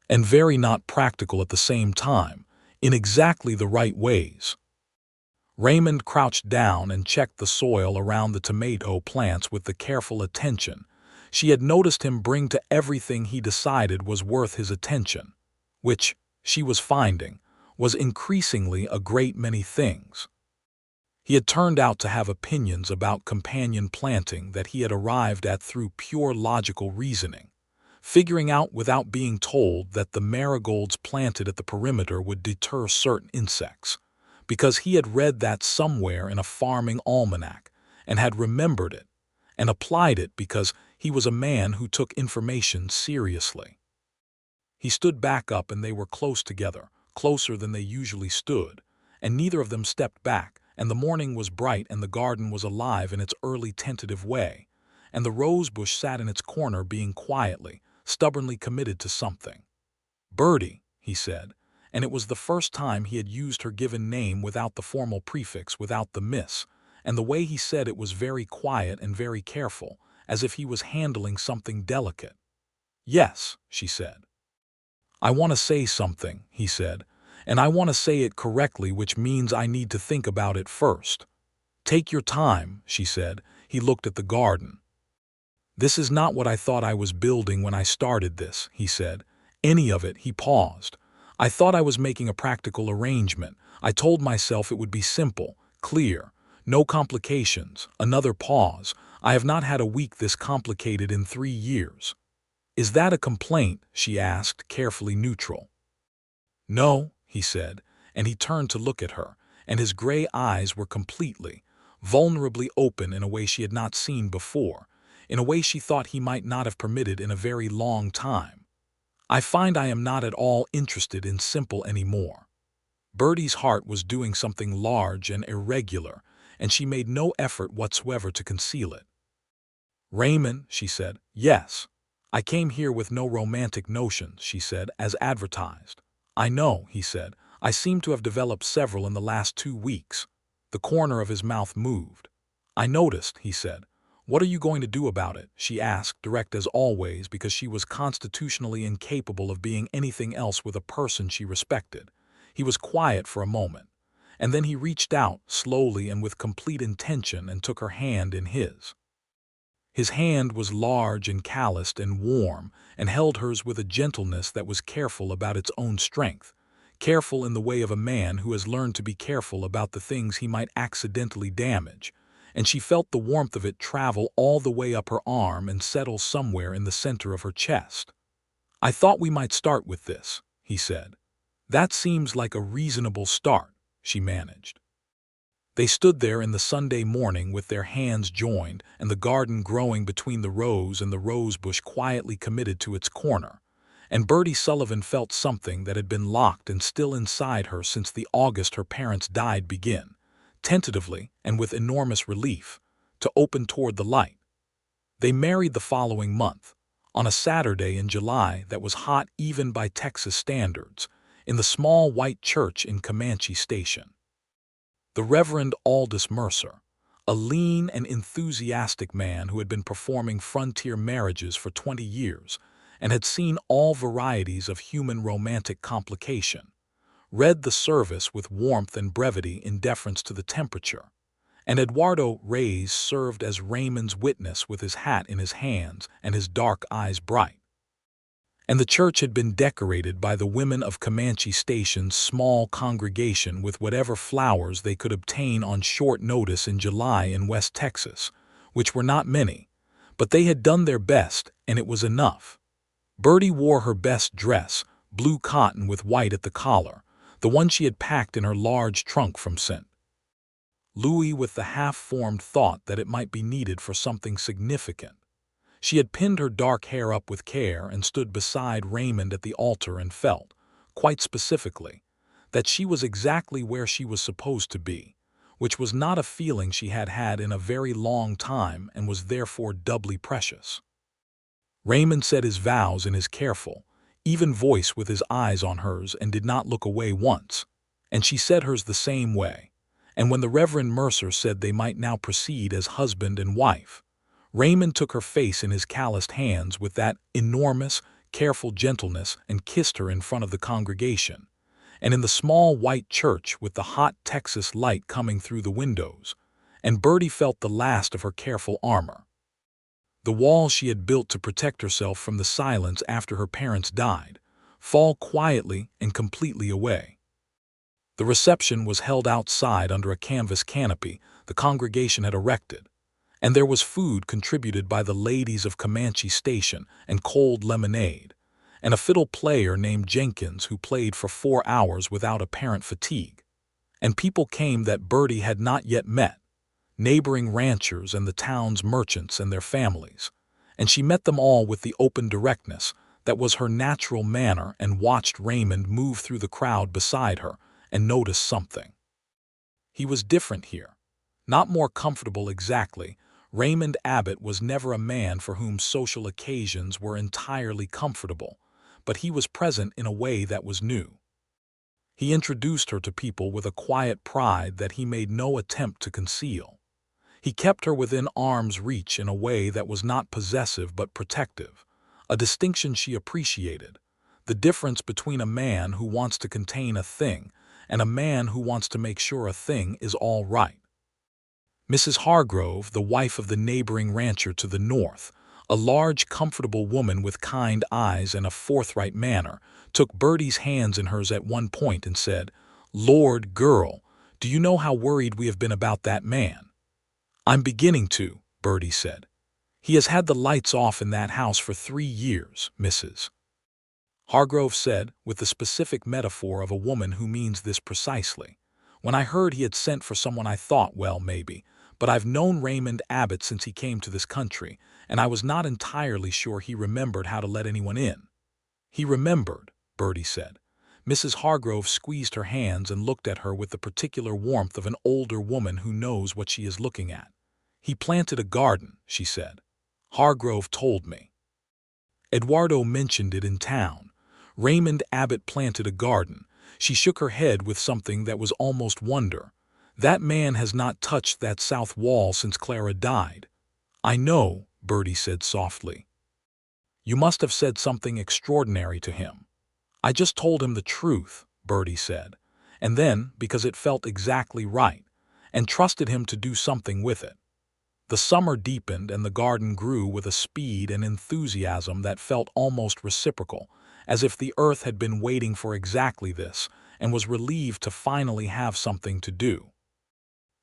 "And very not practical at the same time, in exactly the right ways." Raymond crouched down and checked the soil around the tomato plants with the careful attention she had noticed him bring to everything he decided was worth his attention, which, she was finding, was increasingly a great many things. He had turned out to have opinions about companion planting that he had arrived at through pure logical reasoning, figuring out without being told that the marigolds planted at the perimeter would deter certain insects, because he had read that somewhere in a farming almanac and had remembered it, and applied it because he was a man who took information seriously. He stood back up and they were close together, closer than they usually stood, and neither of them stepped back, and the morning was bright and the garden was alive in its early tentative way, and the rosebush sat in its corner being quietly, stubbornly committed to something. "Birdie," he said, and it was the first time he had used her given name without the formal prefix, without the miss, and the way he said it was very quiet and very careful, as if he was handling something delicate. "Yes," she said. "I want to say something," he said, "and I want to say it correctly, which means I need to think about it first." "Take your time," she said. He looked at the garden. "This is not what I thought I was building when I started this," he said. "Any of it." He paused. "I thought I was making a practical arrangement. I told myself it would be simple, clear, no complications." Another pause. "I have not had a week this complicated in 3 years." "Is that a complaint?" she asked, carefully neutral. "No," he said, and he turned to look at her, and his gray eyes were completely, vulnerably open in a way she had not seen before, in a way she thought he might not have permitted in a very long time. "I find I am not at all interested in simple anymore." Birdie's heart was doing something large and irregular, and she made no effort whatsoever to conceal it. "Raymond," she said. "Yes. I came here with no romantic notions," she said, "as advertised." "I know," he said. "I seem to have developed several in the last 2 weeks." The corner of his mouth moved. "I noticed," he said. "What are you going to do about it?" she asked, direct as always, because she was constitutionally incapable of being anything else with a person she respected. He was quiet for a moment, and then he reached out, slowly and with complete intention, and took her hand in his. His hand was large and calloused and warm, and held hers with a gentleness that was careful about its own strength, careful in the way of a man who has learned to be careful about the things he might accidentally damage, and she felt the warmth of it travel all the way up her arm and settle somewhere in the center of her chest. "I thought we might start with this," he said. "That seems like a reasonable start," she managed. They stood there in the Sunday morning with their hands joined and the garden growing between the rows and the rosebush quietly committed to its corner, and Birdie Sullivan felt something that had been locked and still inside her since the August her parents died begin, tentatively and with enormous relief, to open toward the light. They married the following month, on a Saturday in July that was hot even by Texas standards, in the small white church in Comanche Station. The Reverend Aldous Mercer, a lean and enthusiastic man who had been performing frontier marriages for 20 years and had seen all varieties of human romantic complication, read the service with warmth and brevity in deference to the temperature, and Eduardo Reyes served as Raymond's witness with his hat in his hands and his dark eyes bright. And the church had been decorated by the women of Comanche Station's small congregation with whatever flowers they could obtain on short notice in July in West Texas, which were not many, but they had done their best, and it was enough. Birdie wore her best dress, blue cotton with white at the collar, the one she had packed in her large trunk from St. Louis with the half-formed thought that it might be needed for something significant. She had pinned her dark hair up with care and stood beside Raymond at the altar and felt, quite specifically, that she was exactly where she was supposed to be, which was not a feeling she had had in a very long time and was therefore doubly precious. Raymond said his vows in his careful, even voice with his eyes on hers and did not look away once, and she said hers the same way. And when the Reverend Mercer said they might now proceed as husband and wife, Raymond took her face in his calloused hands with that enormous, careful gentleness and kissed her in front of the congregation. And in the small white church with the hot Texas light coming through the windows, and Birdie felt the last of her careful armor. The wall she had built to protect herself from the silence after her parents died, fall quietly and completely away. The reception was held outside under a canvas canopy the congregation had erected, and there was food contributed by the ladies of Comanche Station and cold lemonade, and a fiddle player named Jenkins who played for 4 hours without apparent fatigue. And people came that Birdie had not yet met, neighboring ranchers and the town's merchants and their families, and she met them all with the open directness that was her natural manner and watched Raymond move through the crowd beside her and noticed something. He was different here, not more comfortable exactly. Raymond Abbott was never a man for whom social occasions were entirely comfortable, but he was present in a way that was new. He introduced her to people with a quiet pride that he made no attempt to conceal. He kept her within arm's reach in a way that was not possessive but protective, a distinction she appreciated, the difference between a man who wants to contain a thing and a man who wants to make sure a thing is all right. Mrs. Hargrove, the wife of the neighboring rancher to the north, a large, comfortable woman with kind eyes and a forthright manner, took Birdie's hands in hers at one point and said, "Lord, girl, do you know how worried we have been about that man?" "I'm beginning to," Birdie said. "He has had the lights off in that house for 3 years, Mrs. Hargrove said, with the specific metaphor of a woman who means this precisely. "When I heard he had sent for someone I thought, well, maybe, but I've known Raymond Abbott since he came to this country, and I was not entirely sure he remembered how to let anyone in." "He remembered," Birdie said. Mrs. Hargrove squeezed her hands and looked at her with the particular warmth of an older woman who knows what she is looking at. "He planted a garden," she said. "Hargrove told me. Eduardo mentioned it in town. Raymond Abbott planted a garden." She shook her head with something that was almost wonder. "That man has not touched that south wall since Clara died." "I know," Birdie said softly. "You must have said something extraordinary to him." "I just told him the truth," Birdie said, "and then, because it felt exactly right, and trusted him to do something with it." The summer deepened and the garden grew with a speed and enthusiasm that felt almost reciprocal, as if the earth had been waiting for exactly this and was relieved to finally have something to do.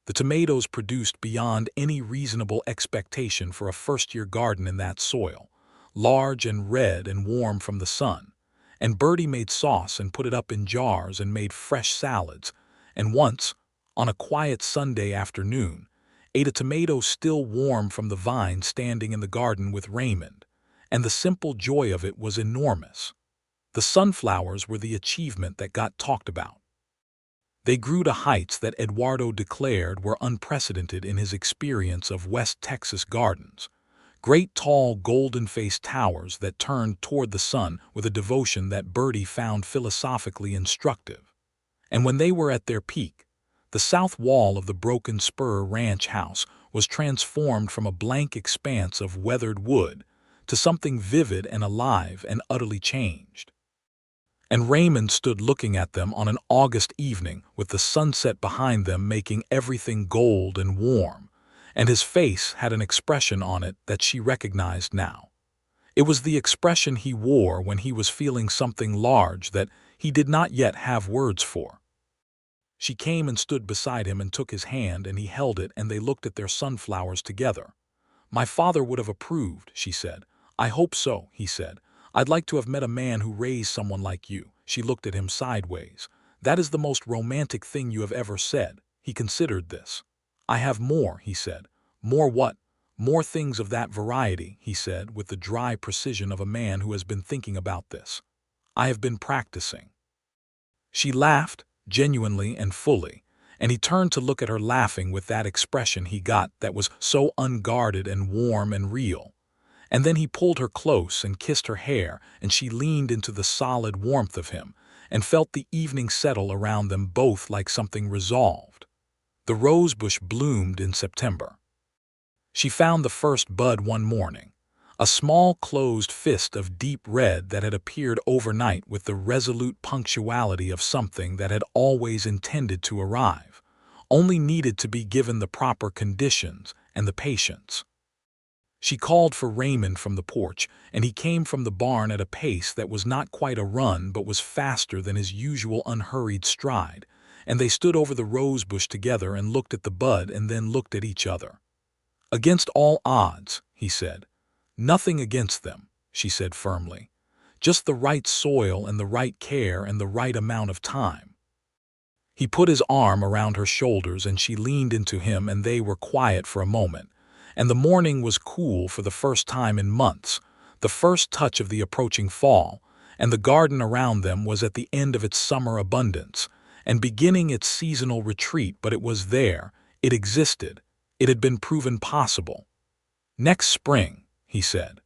The tomatoes produced beyond any reasonable expectation for a first-year garden in that soil, large and red and warm from the sun, and Birdie made sauce and put it up in jars and made fresh salads, and once, on a quiet Sunday afternoon, ate a tomato still warm from the vine standing in the garden with Raymond, and the simple joy of it was enormous. The sunflowers were the achievement that got talked about. They grew to heights that Eduardo declared were unprecedented in his experience of West Texas gardens, great tall golden-faced towers that turned toward the sun with a devotion that Birdie found philosophically instructive. And when they were at their peak, the south wall of the Broken Spur ranch house was transformed from a blank expanse of weathered wood to something vivid and alive and utterly changed. And Raymond stood looking at them on an August evening with the sunset behind them making everything gold and warm, and his face had an expression on it that she recognized now. It was the expression he wore when he was feeling something large that he did not yet have words for. She came and stood beside him and took his hand, and he held it, and they looked at their sunflowers together. "My father would have approved," she said. "I hope so," he said. "I'd like to have met a man who raised someone like you." She looked at him sideways. "That is the most romantic thing you have ever said." He considered this. "I have more," he said. "More what?" "More things of that variety," he said, with the dry precision of a man who has been thinking about this. "I have been practicing." She laughed, genuinely and fully, And he turned to look at her, laughing with that expression he got that was so unguarded and warm and real. And then he pulled her close and kissed her hair, and she leaned into the solid warmth of him and felt the evening settle around them both like something resolved. The rosebush bloomed in September. She found the first bud one morning, a small closed fist of deep red that had appeared overnight with the resolute punctuality of something that had always intended to arrive, only needed to be given the proper conditions and the patience. She called for Raymond from the porch, and he came from the barn at a pace that was not quite a run but was faster than his usual unhurried stride, and they stood over the rosebush together and looked at the bud and then looked at each other. "Against all odds," he said. "Nothing against them," she said firmly. "Just the right soil and the right care and the right amount of time." He put his arm around her shoulders and she leaned into him, and they were quiet for a moment. And the morning was cool for the first time in months, the first touch of the approaching fall, and the garden around them was at the end of its summer abundance and beginning its seasonal retreat, but it was there, it existed, it had been proven possible. "Next spring," he said.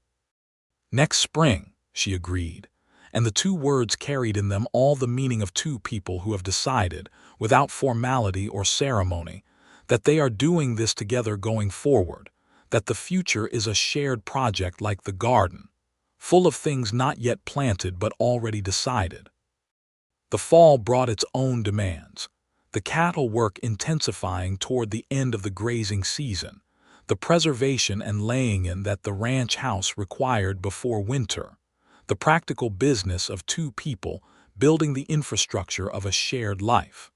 "Next spring," she agreed, and the two words carried in them all the meaning of two people who have decided, without formality or ceremony, that they are doing this together going forward, that the future is a shared project like the garden, full of things not yet planted but already decided. The fall brought its own demands, the cattle work intensifying toward the end of the grazing season, the preservation and laying in that the ranch house required before winter, the practical business of two people building the infrastructure of a shared life.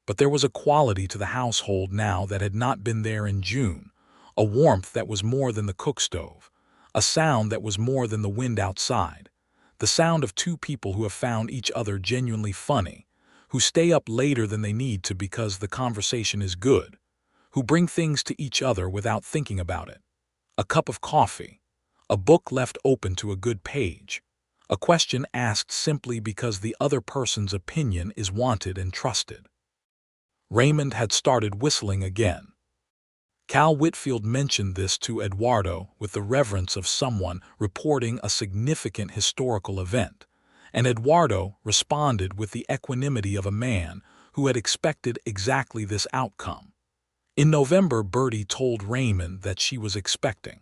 But there was a quality to the household now that had not been there in June, a warmth that was more than the cook stove, a sound that was more than the wind outside, the sound of two people who have found each other genuinely funny, who stay up later than they need to because the conversation is good, who bring things to each other without thinking about it. A cup of coffee, a book left open to a good page, a question asked simply because the other person's opinion is wanted and trusted. Raymond had started whistling again. Cal Whitfield mentioned this to Eduardo with the reverence of someone reporting a significant historical event, and Eduardo responded with the equanimity of a man who had expected exactly this outcome. In November, Birdie told Raymond that she was expecting.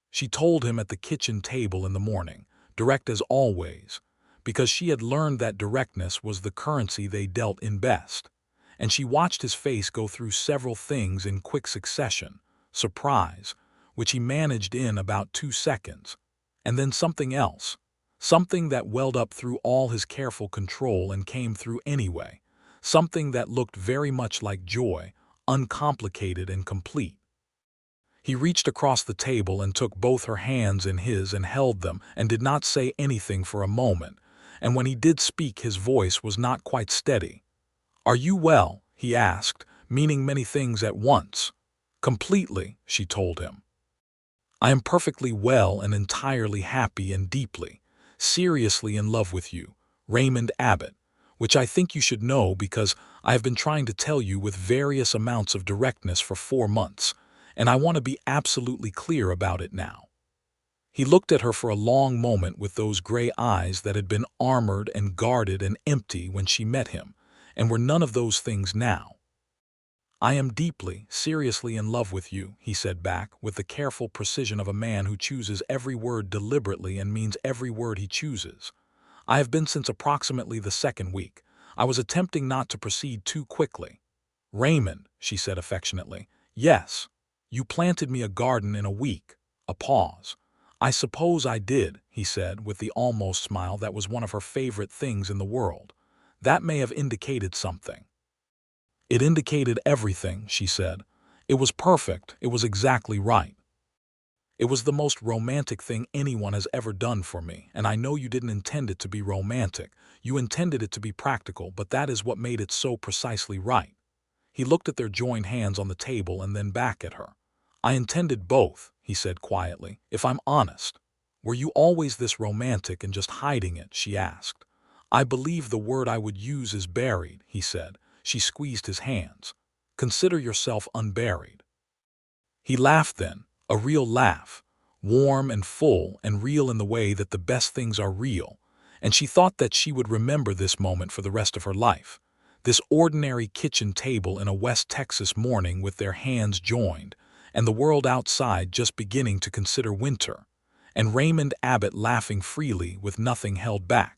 She told him at the kitchen table in the morning, direct as always, because she had learned that directness was the currency they dealt in best. And she watched his face go through several things in quick succession: surprise, which he managed in about 2 seconds, and then something else, something that welled up through all his careful control and came through anyway, something that looked very much like joy, uncomplicated and complete. He reached across the table and took both her hands in his and held them and did not say anything for a moment, and when he did speak his voice was not quite steady. "Are you well?" he asked, meaning many things at once. "Completely," she told him. "I am perfectly well and entirely happy and deeply, seriously in love with you, Raymond Abbott, which I think you should know because I have been trying to tell you with various amounts of directness for 4 months, and I want to be absolutely clear about it now." He looked at her for a long moment with those gray eyes that had been armored and guarded and empty when she met him, and were none of those things now. "I am deeply, seriously in love with you," he said back, with the careful precision of a man who chooses every word deliberately and means every word he chooses. "I have been since approximately the 2nd week. I was attempting not to proceed too quickly." "Raymond," she said affectionately. "Yes. You planted me a garden in a week." A pause. "I suppose I did," he said, with the almost smile that was one of her favorite things in the world. "That may have indicated something." "It indicated everything," she said. "It was perfect. It was exactly right. It was the most romantic thing anyone has ever done for me, and I know you didn't intend it to be romantic. You intended it to be practical, but that is what made it so precisely right." He looked at their joined hands on the table and then back at her. "I intended both," he said quietly, "if I'm honest." "Were you always this romantic and just hiding it?" she asked. "I believe the word I would use is buried," he said. She squeezed his hands. "Consider yourself unburied." He laughed then, a real laugh, warm and full and real in the way that the best things are real, and she thought that she would remember this moment for the rest of her life. This ordinary kitchen table in a West Texas morning with their hands joined, and the world outside just beginning to consider winter, and Raymond Abbott laughing freely with nothing held back.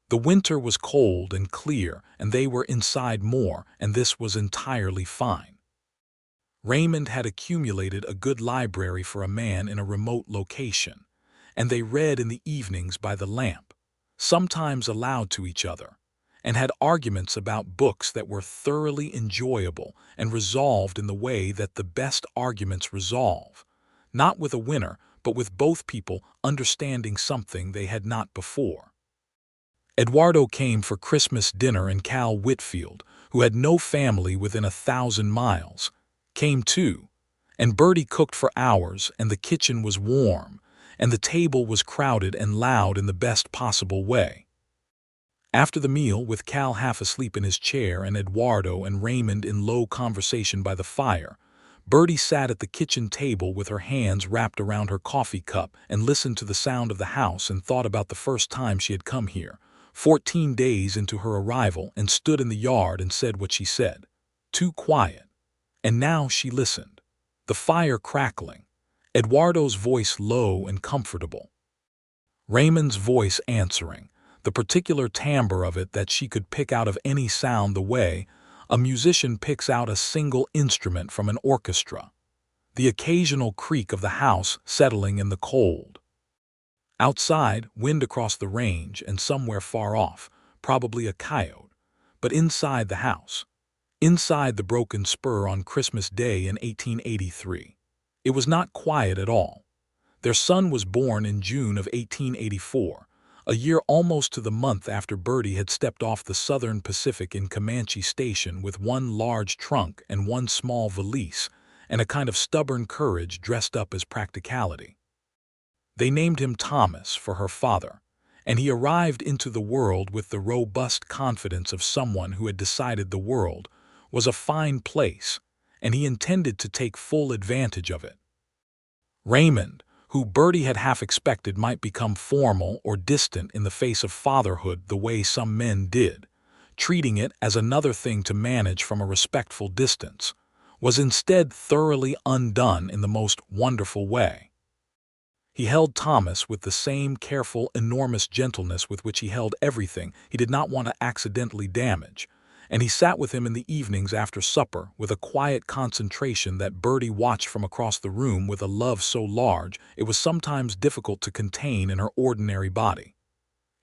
The winter was cold and clear, and they were inside more, and this was entirely fine. Raymond had accumulated a good library for a man in a remote location, and they read in the evenings by the lamp, sometimes aloud to each other, and had arguments about books that were thoroughly enjoyable and resolved in the way that the best arguments resolve, not with a winner, but with both people understanding something they had not before. Eduardo came for Christmas dinner, and Cal Whitfield, who had no family within 1,000 miles, came too, and Birdie cooked for hours, and the kitchen was warm, and the table was crowded and loud in the best possible way. After the meal, with Cal half asleep in his chair and Eduardo and Raymond in low conversation by the fire, Birdie sat at the kitchen table with her hands wrapped around her coffee cup and listened to the sound of the house and thought about the first time she had come here, 14 days into her arrival, and stood in the yard and said what she said. Too quiet. And now she listened. The fire crackling. Eduardo's voice low and comfortable. Raymond's voice answering, the particular timbre of it that she could pick out of any sound the way a musician picks out a single instrument from an orchestra. The occasional creak of the house settling in the cold. Outside, wind across the range and somewhere far off, probably a coyote, but inside the house. Inside the broken spur on Christmas Day in 1883. It was not quiet at all. Their son was born in June of 1884, a year almost to the month after Birdie had stepped off the Southern Pacific in Comanche Station with one large trunk and one small valise, and a kind of stubborn courage dressed up as practicality. They named him Thomas for her father, and he arrived into the world with the robust confidence of someone who had decided the world was a fine place, and he intended to take full advantage of it. Raymond, who Birdie had half expected might become formal or distant in the face of fatherhood the way some men did, treating it as another thing to manage from a respectful distance, was instead thoroughly undone in the most wonderful way. He held Thomas with the same careful, enormous gentleness with which he held everything he did not want to accidentally damage, and he sat with him in the evenings after supper with a quiet concentration that Birdie watched from across the room with a love so large it was sometimes difficult to contain in her ordinary body.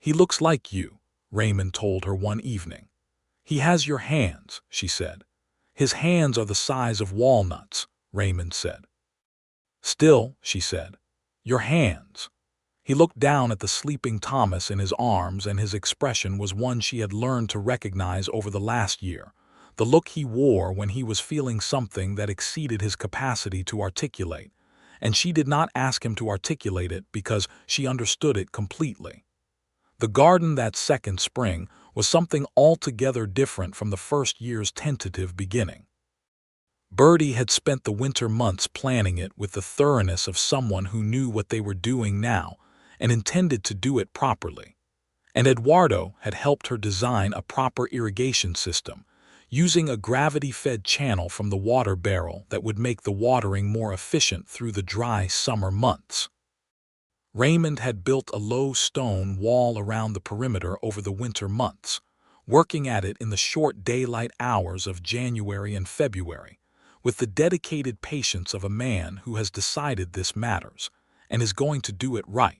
"He looks like you," Raymond told her one evening. "He has your hands," she said. "His hands are the size of walnuts," Raymond said. "Still," she said, "your hands." He looked down at the sleeping Thomas in his arms, and his expression was one she had learned to recognize over the last year, the look he wore when he was feeling something that exceeded his capacity to articulate, and she did not ask him to articulate it because she understood it completely. The garden that second spring was something altogether different from the first year's tentative beginning. Birdie had spent the winter months planning it with the thoroughness of someone who knew what they were doing now and intended to do it properly. And Eduardo had helped her design a proper irrigation system, using a gravity-fed channel from the water barrel that would make the watering more efficient through the dry summer months. Raymond had built a low stone wall around the perimeter over the winter months, working at it in the short daylight hours of January and February, with the dedicated patience of a man who has decided this matters and is going to do it right.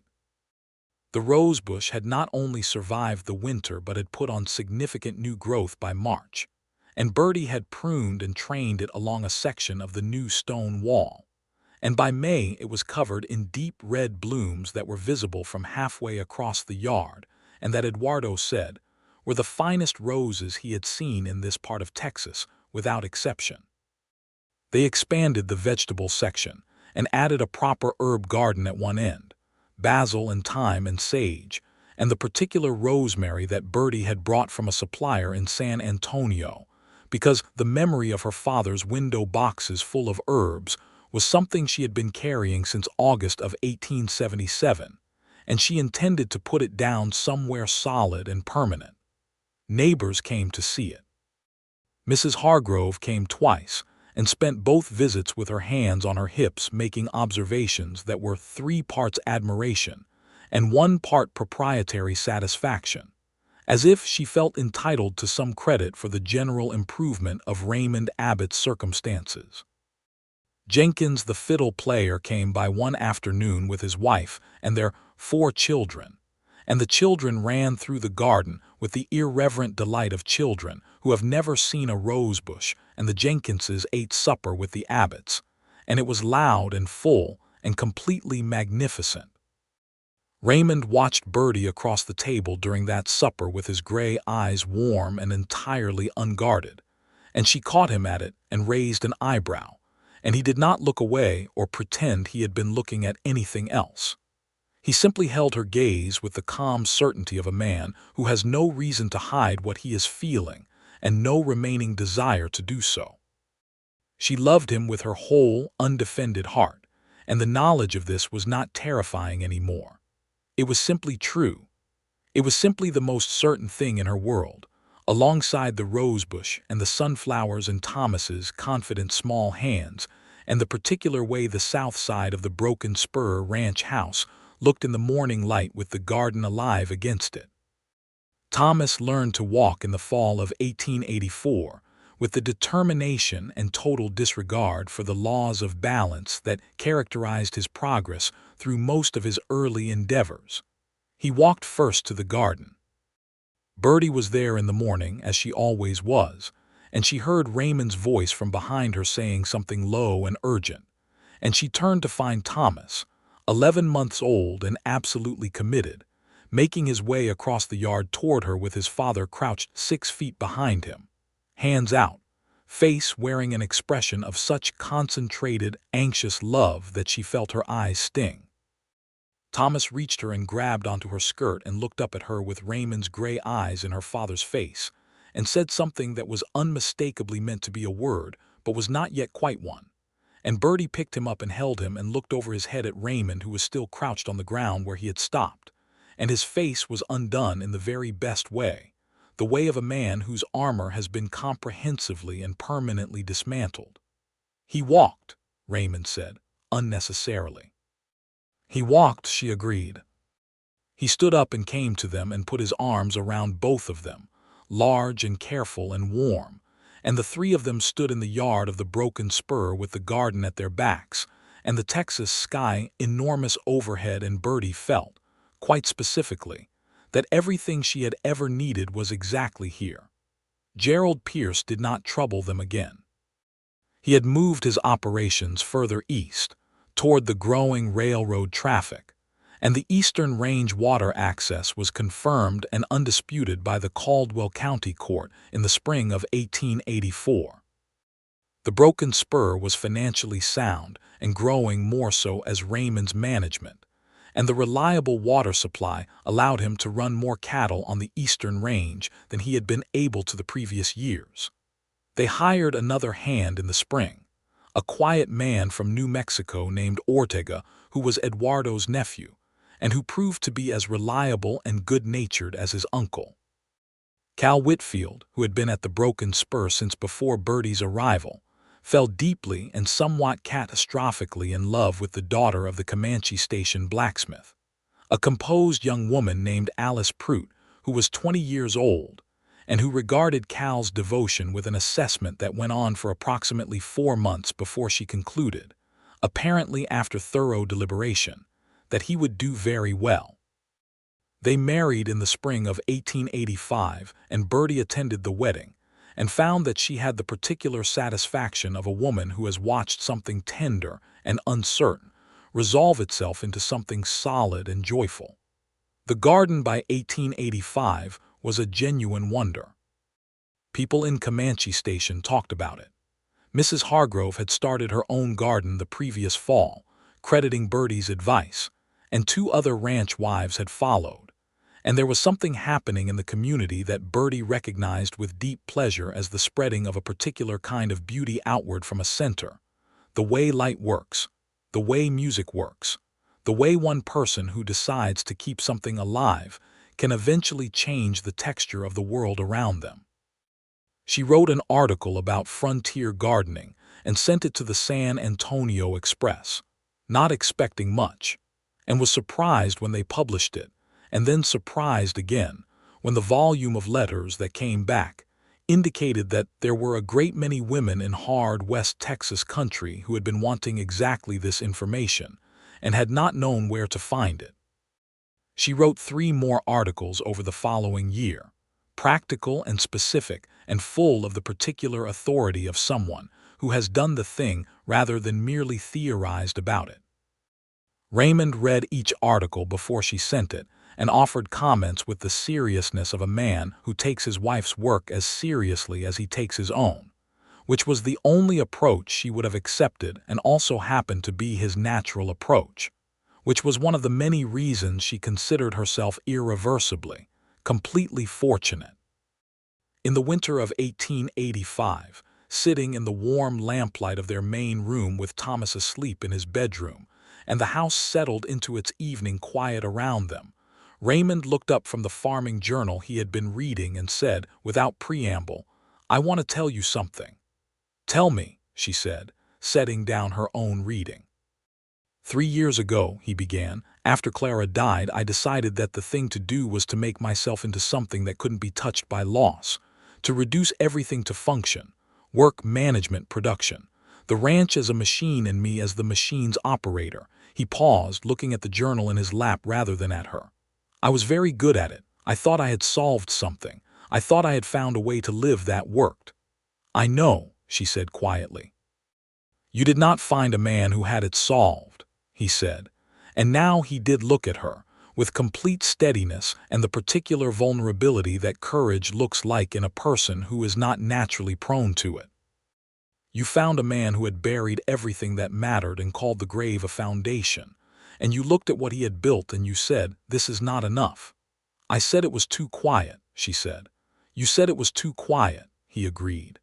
The rosebush had not only survived the winter but had put on significant new growth by March, and Birdie had pruned and trained it along a section of the new stone wall, and by May it was covered in deep red blooms that were visible from halfway across the yard, and that Eduardo said were the finest roses he had seen in this part of Texas, without exception. They expanded the vegetable section and added a proper herb garden at one end, basil and thyme and sage, and the particular rosemary that Birdie had brought from a supplier in San Antonio, because the memory of her father's window boxes full of herbs was something she had been carrying since August of 1877, and she intended to put it down somewhere solid and permanent. Neighbors came to see it. Mrs. Hargrove came twice and spent both visits with her hands on her hips making observations that were 3 parts admiration and 1 part proprietary satisfaction, as if she felt entitled to some credit for the general improvement of Raymond Abbott's circumstances. Jenkins the fiddle player came by one afternoon with his wife and their 4 children, and the children ran through the garden with the irreverent delight of children who have never seen a rosebush, and the Jenkinses ate supper with the Abbotts, and it was loud and full and completely magnificent. Raymond watched Birdie across the table during that supper with his gray eyes warm and entirely unguarded, and she caught him at it and raised an eyebrow, and he did not look away or pretend he had been looking at anything else. He simply held her gaze with the calm certainty of a man who has no reason to hide what he is feeling and no remaining desire to do so. She loved him with her whole, undefended heart, and the knowledge of this was not terrifying anymore. It was simply true. It was simply the most certain thing in her world, alongside the rosebush and the sunflowers in Thomas's confident small hands, and the particular way the south side of the Broken Spur ranch house looked in the morning light with the garden alive against it. Thomas learned to walk in the fall of 1884 with the determination and total disregard for the laws of balance that characterized his progress through most of his early endeavors. He walked first to the garden. Birdie was there in the morning, as she always was, and she heard Raymond's voice from behind her saying something low and urgent, and she turned to find Thomas, 11 months old and absolutely committed, making his way across the yard toward her with his father crouched 6 feet behind him, hands out, face wearing an expression of such concentrated, anxious love that she felt her eyes sting. Thomas reached her and grabbed onto her skirt and looked up at her with Raymond's gray eyes in her father's face, and said something that was unmistakably meant to be a word, but was not yet quite one. And Birdie picked him up and held him and looked over his head at Raymond, who was still crouched on the ground where he had stopped, and his face was undone in the very best way, the way of a man whose armor has been comprehensively and permanently dismantled. "He walked," Raymond said, unnecessarily. "He walked," she agreed. He stood up and came to them and put his arms around both of them, large and careful and warm, and the 3 of them stood in the yard of the Broken Spur with the garden at their backs, and the Texas sky enormous overhead, and Birdie felt, quite specifically, that everything she had ever needed was exactly here. Gerald Pierce did not trouble them again. He had moved his operations further east, toward the growing railroad traffic, and the Eastern Range water access was confirmed and undisputed by the Caldwell County Court in the spring of 1884. The Broken Spur was financially sound and growing more so as Raymond's management, and the reliable water supply allowed him to run more cattle on the Eastern Range than he had been able to the previous years. They hired another hand in the spring, a quiet man from New Mexico named Ortega, who was Eduardo's nephew, and who proved to be as reliable and good-natured as his uncle. Cal Whitfield, who had been at the Broken Spur since before Birdie's arrival, fell deeply and somewhat catastrophically in love with the daughter of the Comanche Station blacksmith, a composed young woman named Alice Prout, who was 20 years old, and who regarded Cal's devotion with an assessment that went on for approximately 4 months before she concluded, apparently after thorough deliberation, that he would do very well. They married in the spring of 1885, and Birdie attended the wedding, and found that she had the particular satisfaction of a woman who has watched something tender and uncertain resolve itself into something solid and joyful. The garden by 1885 was a genuine wonder. People in Comanche Station talked about it. Mrs. Hargrove had started her own garden the previous fall, crediting Birdie's advice, and 2 other ranch wives had followed, And there was something happening in the community that Birdie recognized with deep pleasure as the spreading of a particular kind of beauty outward from a center. The way light works, the way music works, the way one person who decides to keep something alive can eventually change the texture of the world around them. She wrote an article about frontier gardening and sent it to the San Antonio Express, not expecting much, and was surprised when they published it, and then surprised again when the volume of letters that came back indicated that there were a great many women in hard West Texas country who had been wanting exactly this information and had not known where to find it. She wrote 3 more articles over the following year, practical and specific and full of the particular authority of someone who has done the thing rather than merely theorized about it. Raymond read each article before she sent it and offered comments with the seriousness of a man who takes his wife's work as seriously as he takes his own, which was the only approach she would have accepted and also happened to be his natural approach, which was one of the many reasons she considered herself irreversibly, completely fortunate. In the winter of 1885, sitting in the warm lamplight of their main room with Thomas asleep in his bedroom, and the house settled into its evening quiet around them, Raymond looked up from the farming journal he had been reading and said, without preamble, "I want to tell you something." "Tell me," she said, setting down her own reading. "3 years ago," he began, "after Clara died, I decided that the thing to do was to make myself into something that couldn't be touched by loss, to reduce everything to function, work, management, production. The ranch as a machine and me as the machine's operator." He paused, looking at the journal in his lap rather than at her. "I was very good at it. I thought I had solved something. I thought I had found a way to live that worked." "I know," she said quietly. "You did not find a man who had it solved," he said, and now he did look at her, with complete steadiness and the particular vulnerability that courage looks like in a person who is not naturally prone to it. "You found a man who had buried everything that mattered and called the grave a foundation, and you looked at what he had built and you said, 'This is not enough.'" "I said it was too quiet," she said. "You said it was too quiet," he agreed.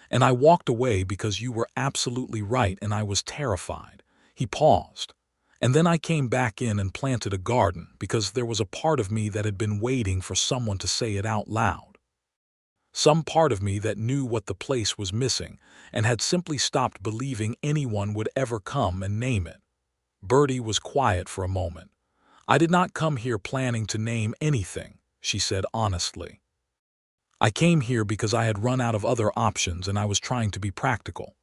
"And I walked away because you were absolutely right and I was terrified." He paused. "And then I came back in and planted a garden because there was a part of me that had been waiting for someone to say it out loud. Some part of me that knew what the place was missing and had simply stopped believing anyone would ever come and name it." Birdie was quiet for a moment. "I did not come here planning to name anything," she said honestly. "I came here because I had run out of other options and I was trying to be practical."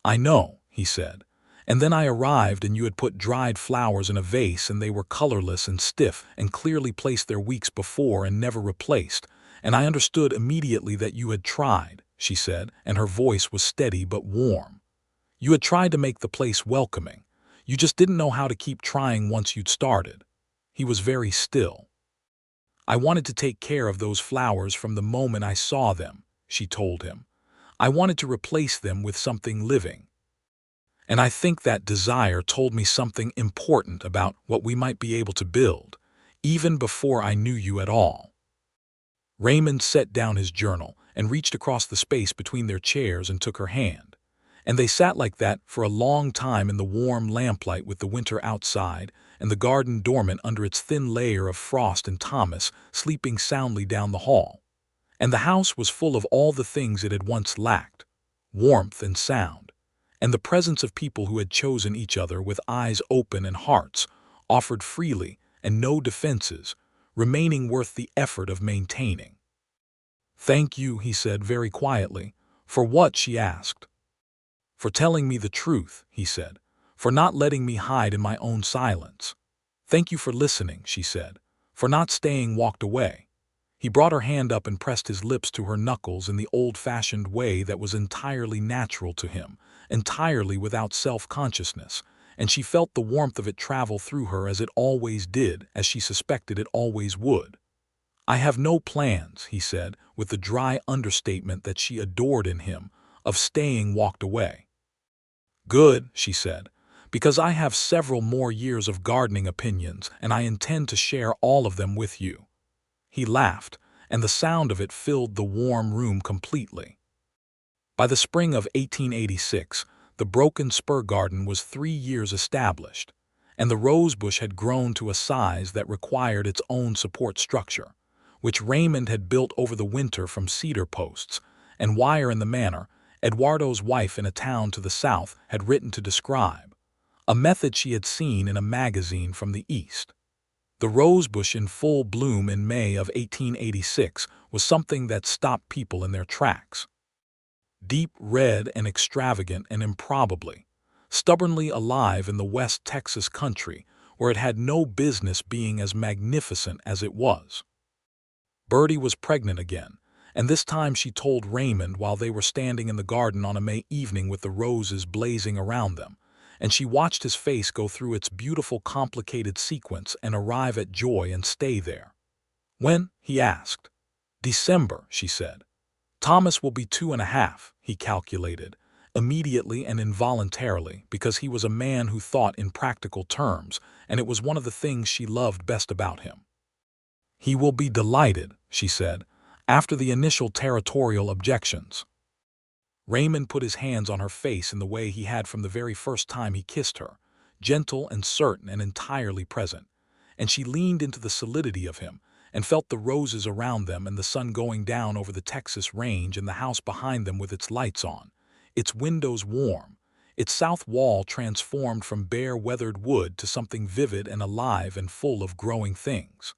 "I know," he said. "And then I arrived and you had put dried flowers in a vase and they were colorless and stiff and clearly placed there weeks before and never replaced. And I understood immediately that you had tried," she said, and her voice was steady but warm. "You had tried to make the place welcoming. You just didn't know how to keep trying once you'd started." He was very still. "I wanted to take care of those flowers from the moment I saw them," she told him. "I wanted to replace them with something living. And I think that desire told me something important about what we might be able to build, even before I knew you at all." Raymond set down his journal and reached across the space between their chairs and took her hand. And they sat like that for a long time in the warm lamplight with the winter outside and the garden dormant under its thin layer of frost and Thomas sleeping soundly down the hall. And the house was full of all the things it had once lacked, warmth and sound, and the presence of people who had chosen each other with eyes open and hearts offered freely and no defenses, remaining worth the effort of maintaining. "Thank you," he said very quietly. "For what?" she asked. "For telling me the truth," he said. "For not letting me hide in my own silence." "Thank you for listening," she said. "For not staying walked away." He brought her hand up and pressed his lips to her knuckles in the old-fashioned way that was entirely natural to him, entirely without self-consciousness, and she felt the warmth of it travel through her as it always did, as she suspected it always would. "I have no plans," he said, with the dry understatement that she adored in him, "of staying walked away." "Good," she said, "because I have several more years of gardening opinions and I intend to share all of them with you." He laughed, and the sound of it filled the warm room completely. By the spring of 1886, the broken spur garden was 3 years established, and the rosebush had grown to a size that required its own support structure, which Raymond had built over the winter from cedar posts and wire in the manner Eduardo's wife in a town to the south had written to describe, a method she had seen in a magazine from the east. The rosebush in full bloom in May of 1886 was something that stopped people in their tracks. Deep red and extravagant and improbably, stubbornly alive in the West Texas country where it had no business being as magnificent as it was. Birdie was pregnant again, and this time she told Raymond while they were standing in the garden on a May evening with the roses blazing around them, and she watched his face go through its beautiful complicated sequence and arrive at joy and stay there. When? He asked. December, she said. Thomas will be 2.5, he calculated, immediately and involuntarily, because he was a man who thought in practical terms, and it was one of the things she loved best about him. He will be delighted, she said, after the initial territorial objections. Raymond put his hands on her face in the way he had from the very first time he kissed her, gentle and certain and entirely present, and she leaned into the solidity of him and felt the roses around them and the sun going down over the Texas range and the house behind them with its lights on, its windows warm, its south wall transformed from bare weathered wood to something vivid and alive and full of growing things.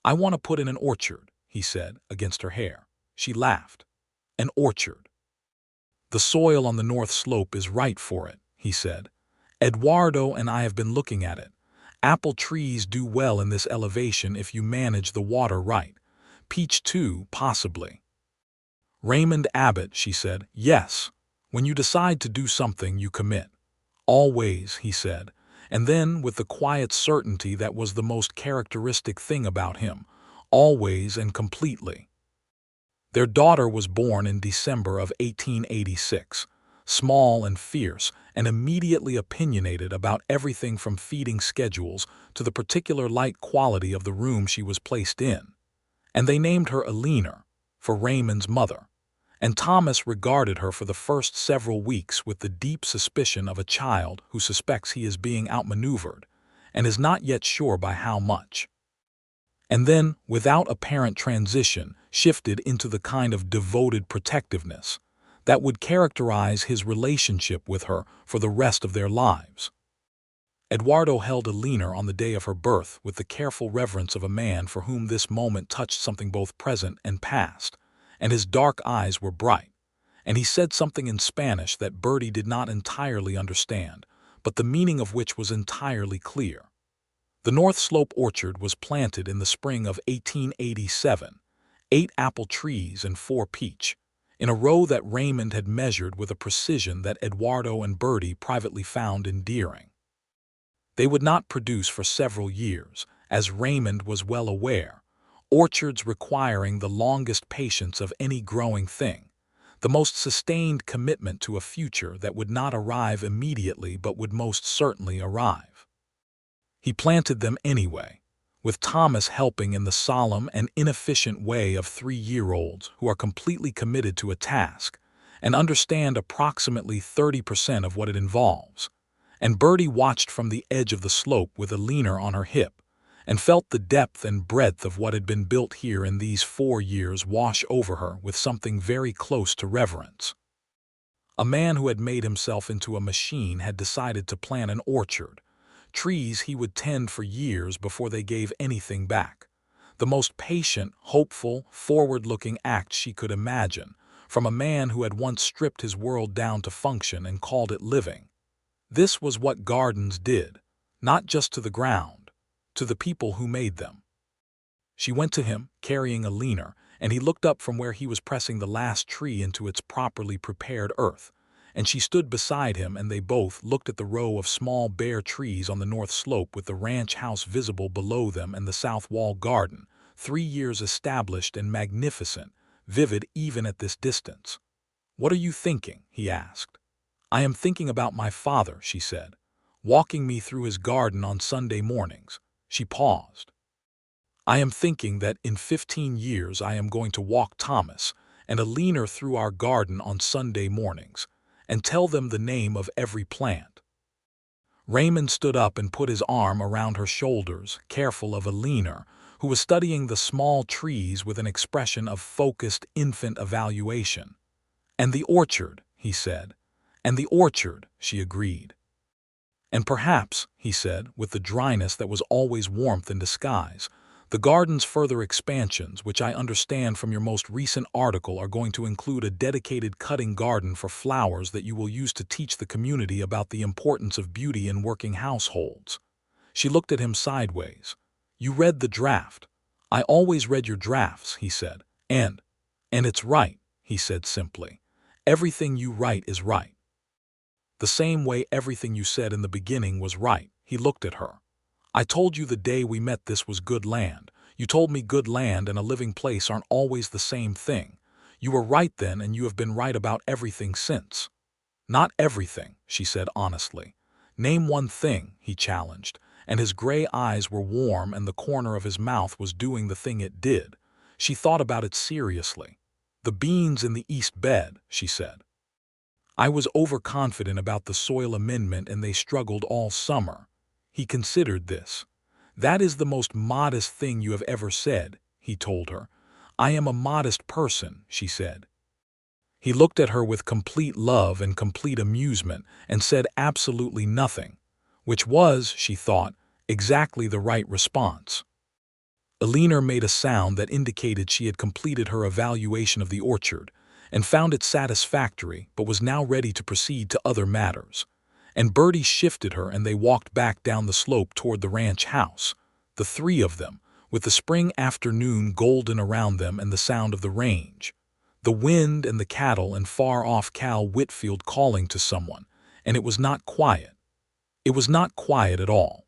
I want to put in an orchard, he said, against her hair. She laughed. An orchard. The soil on the north slope is right for it, he said. Eduardo and I have been looking at it. Apple trees do well in this elevation if you manage the water right. Peach too, possibly. Raymond Abbott, she said. Yes. When you decide to do something, you commit. Always, he said. And then, with the quiet certainty that was the most characteristic thing about him, always and completely. Their daughter was born in December of 1886, small and fierce, and immediately opinionated about everything from feeding schedules to the particular light quality of the room she was placed in. And they named her Eleanor, for Raymond's mother. And Thomas regarded her for the first several weeks with the deep suspicion of a child who suspects he is being outmaneuvered, and is not yet sure by how much. And then, without apparent transition, shifted into the kind of devoted protectiveness that would characterize his relationship with her for the rest of their lives. Eduardo held Eleanor on the day of her birth with the careful reverence of a man for whom this moment touched something both present and past, and his dark eyes were bright, and he said something in Spanish that Birdie did not entirely understand, but the meaning of which was entirely clear. The North Slope orchard was planted in the spring of 1887, 8 apple trees and 4 peach, in a row that Raymond had measured with a precision that Eduardo and Birdie privately found endearing. They would not produce for several years, as Raymond was well aware, orchards requiring the longest patience of any growing thing, the most sustained commitment to a future that would not arrive immediately but would most certainly arrive. He planted them anyway, with Thomas helping in the solemn and inefficient way of 3-year-olds who are completely committed to a task and understand approximately 30% of what it involves. And Birdie watched from the edge of the slope with Eleanor on her hip and felt the depth and breadth of what had been built here in these 4 years wash over her with something very close to reverence. A man who had made himself into a machine had decided to plant an orchard, trees he would tend for years before they gave anything back. The most patient, hopeful, forward-looking act she could imagine, from a man who had once stripped his world down to function and called it living. This was what gardens did, not just to the ground, to the people who made them. She went to him, carrying Eleanor, and he looked up from where he was pressing the last tree into its properly prepared earth, and she stood beside him, and they both looked at the row of small bare trees on the north slope with the ranch house visible below them and the south wall garden, 3 years established and magnificent, vivid even at this distance. "What are you thinking?" he asked. "I am thinking about my father," she said, "walking me through his garden on Sunday mornings." She paused. I am thinking that in 15 years I am going to walk Thomas and Alina through our garden on Sunday mornings and tell them the name of every plant. Raymond stood up and put his arm around her shoulders, careful of Alina, who was studying the small trees with an expression of focused infant evaluation. "And the orchard," he said. "And the orchard," she agreed. "And perhaps," he said, with the dryness that was always warmth in disguise, "the garden's further expansions, which I understand from your most recent article, are going to include a dedicated cutting garden for flowers that you will use to teach the community about the importance of beauty in working households." She looked at him sideways. "You read the draft." "I always read your drafts," he said. And it's right," he said simply. "Everything you write is right. The same way everything you said in the beginning was right." He looked at her. "I told you the day we met this was good land. You told me good land and a living place aren't always the same thing. You were right then, and you have been right about everything since." "Not everything," she said honestly. "Name one thing," he challenged, and his gray eyes were warm and the corner of his mouth was doing the thing it did. She thought about it seriously. "The beans in the east bed," she said. "I was overconfident about the soil amendment and they struggled all summer." He considered this. "That is the most modest thing you have ever said," he told her. "I am a modest person," she said. He looked at her with complete love and complete amusement and said absolutely nothing, which was, she thought, exactly the right response. Alina made a sound that indicated she had completed her evaluation of the orchard and found it satisfactory, but was now ready to proceed to other matters. And Birdie shifted her and they walked back down the slope toward the ranch house, the three of them, with the spring afternoon golden around them and the sound of the range, the wind and the cattle and far-off Cal Whitfield calling to someone, and it was not quiet. It was not quiet at all.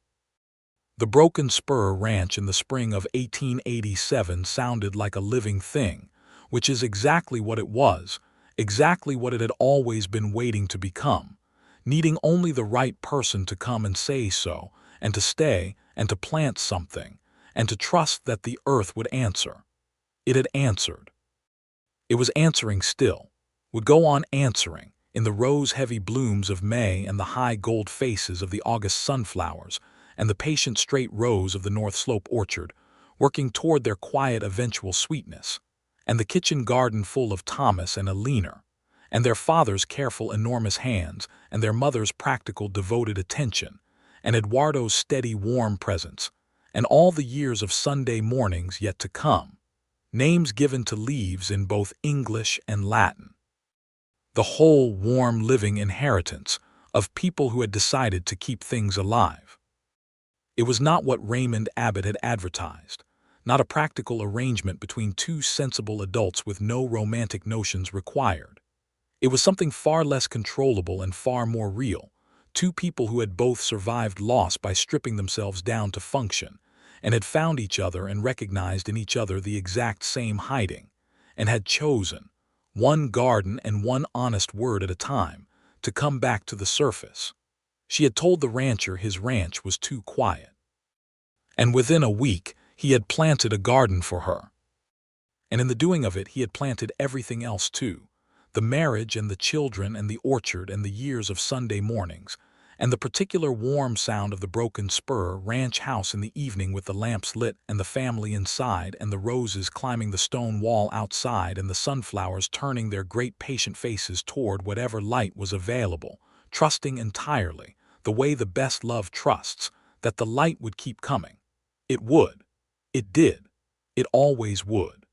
The Broken Spur Ranch in the spring of 1887 sounded like a living thing, which is exactly what it was, exactly what it had always been waiting to become, needing only the right person to come and say so, and to stay, and to plant something, and to trust that the earth would answer. It had answered. It was answering still, would go on answering, in the rose-heavy blooms of May and the high gold faces of the August sunflowers, and the patient straight rows of the North Slope orchard, working toward their quiet eventual sweetness, and the kitchen garden full of Thomas and Alina, and their father's careful enormous hands, and their mother's practical devoted attention, and Eduardo's steady warm presence, and all the years of Sunday mornings yet to come, names given to leaves in both English and Latin. The whole warm living inheritance of people who had decided to keep things alive. It was not what Raymond Abbott had advertised, not a practical arrangement between two sensible adults with no romantic notions required. It was something far less controllable and far more real, two people who had both survived loss by stripping themselves down to function, and had found each other and recognized in each other the exact same hiding, and had chosen, one garden and one honest word at a time, to come back to the surface. She had told the rancher his ranch was too quiet. And within a week, he had planted a garden for her. And in the doing of it, he had planted everything else too, the marriage and the children and the orchard and the years of Sunday mornings, and the particular warm sound of the Broken Spur ranch house in the evening with the lamps lit and the family inside and the roses climbing the stone wall outside and the sunflowers turning their great patient faces toward whatever light was available, trusting entirely, the way the best love trusts, that the light would keep coming. It would. It did. It always would.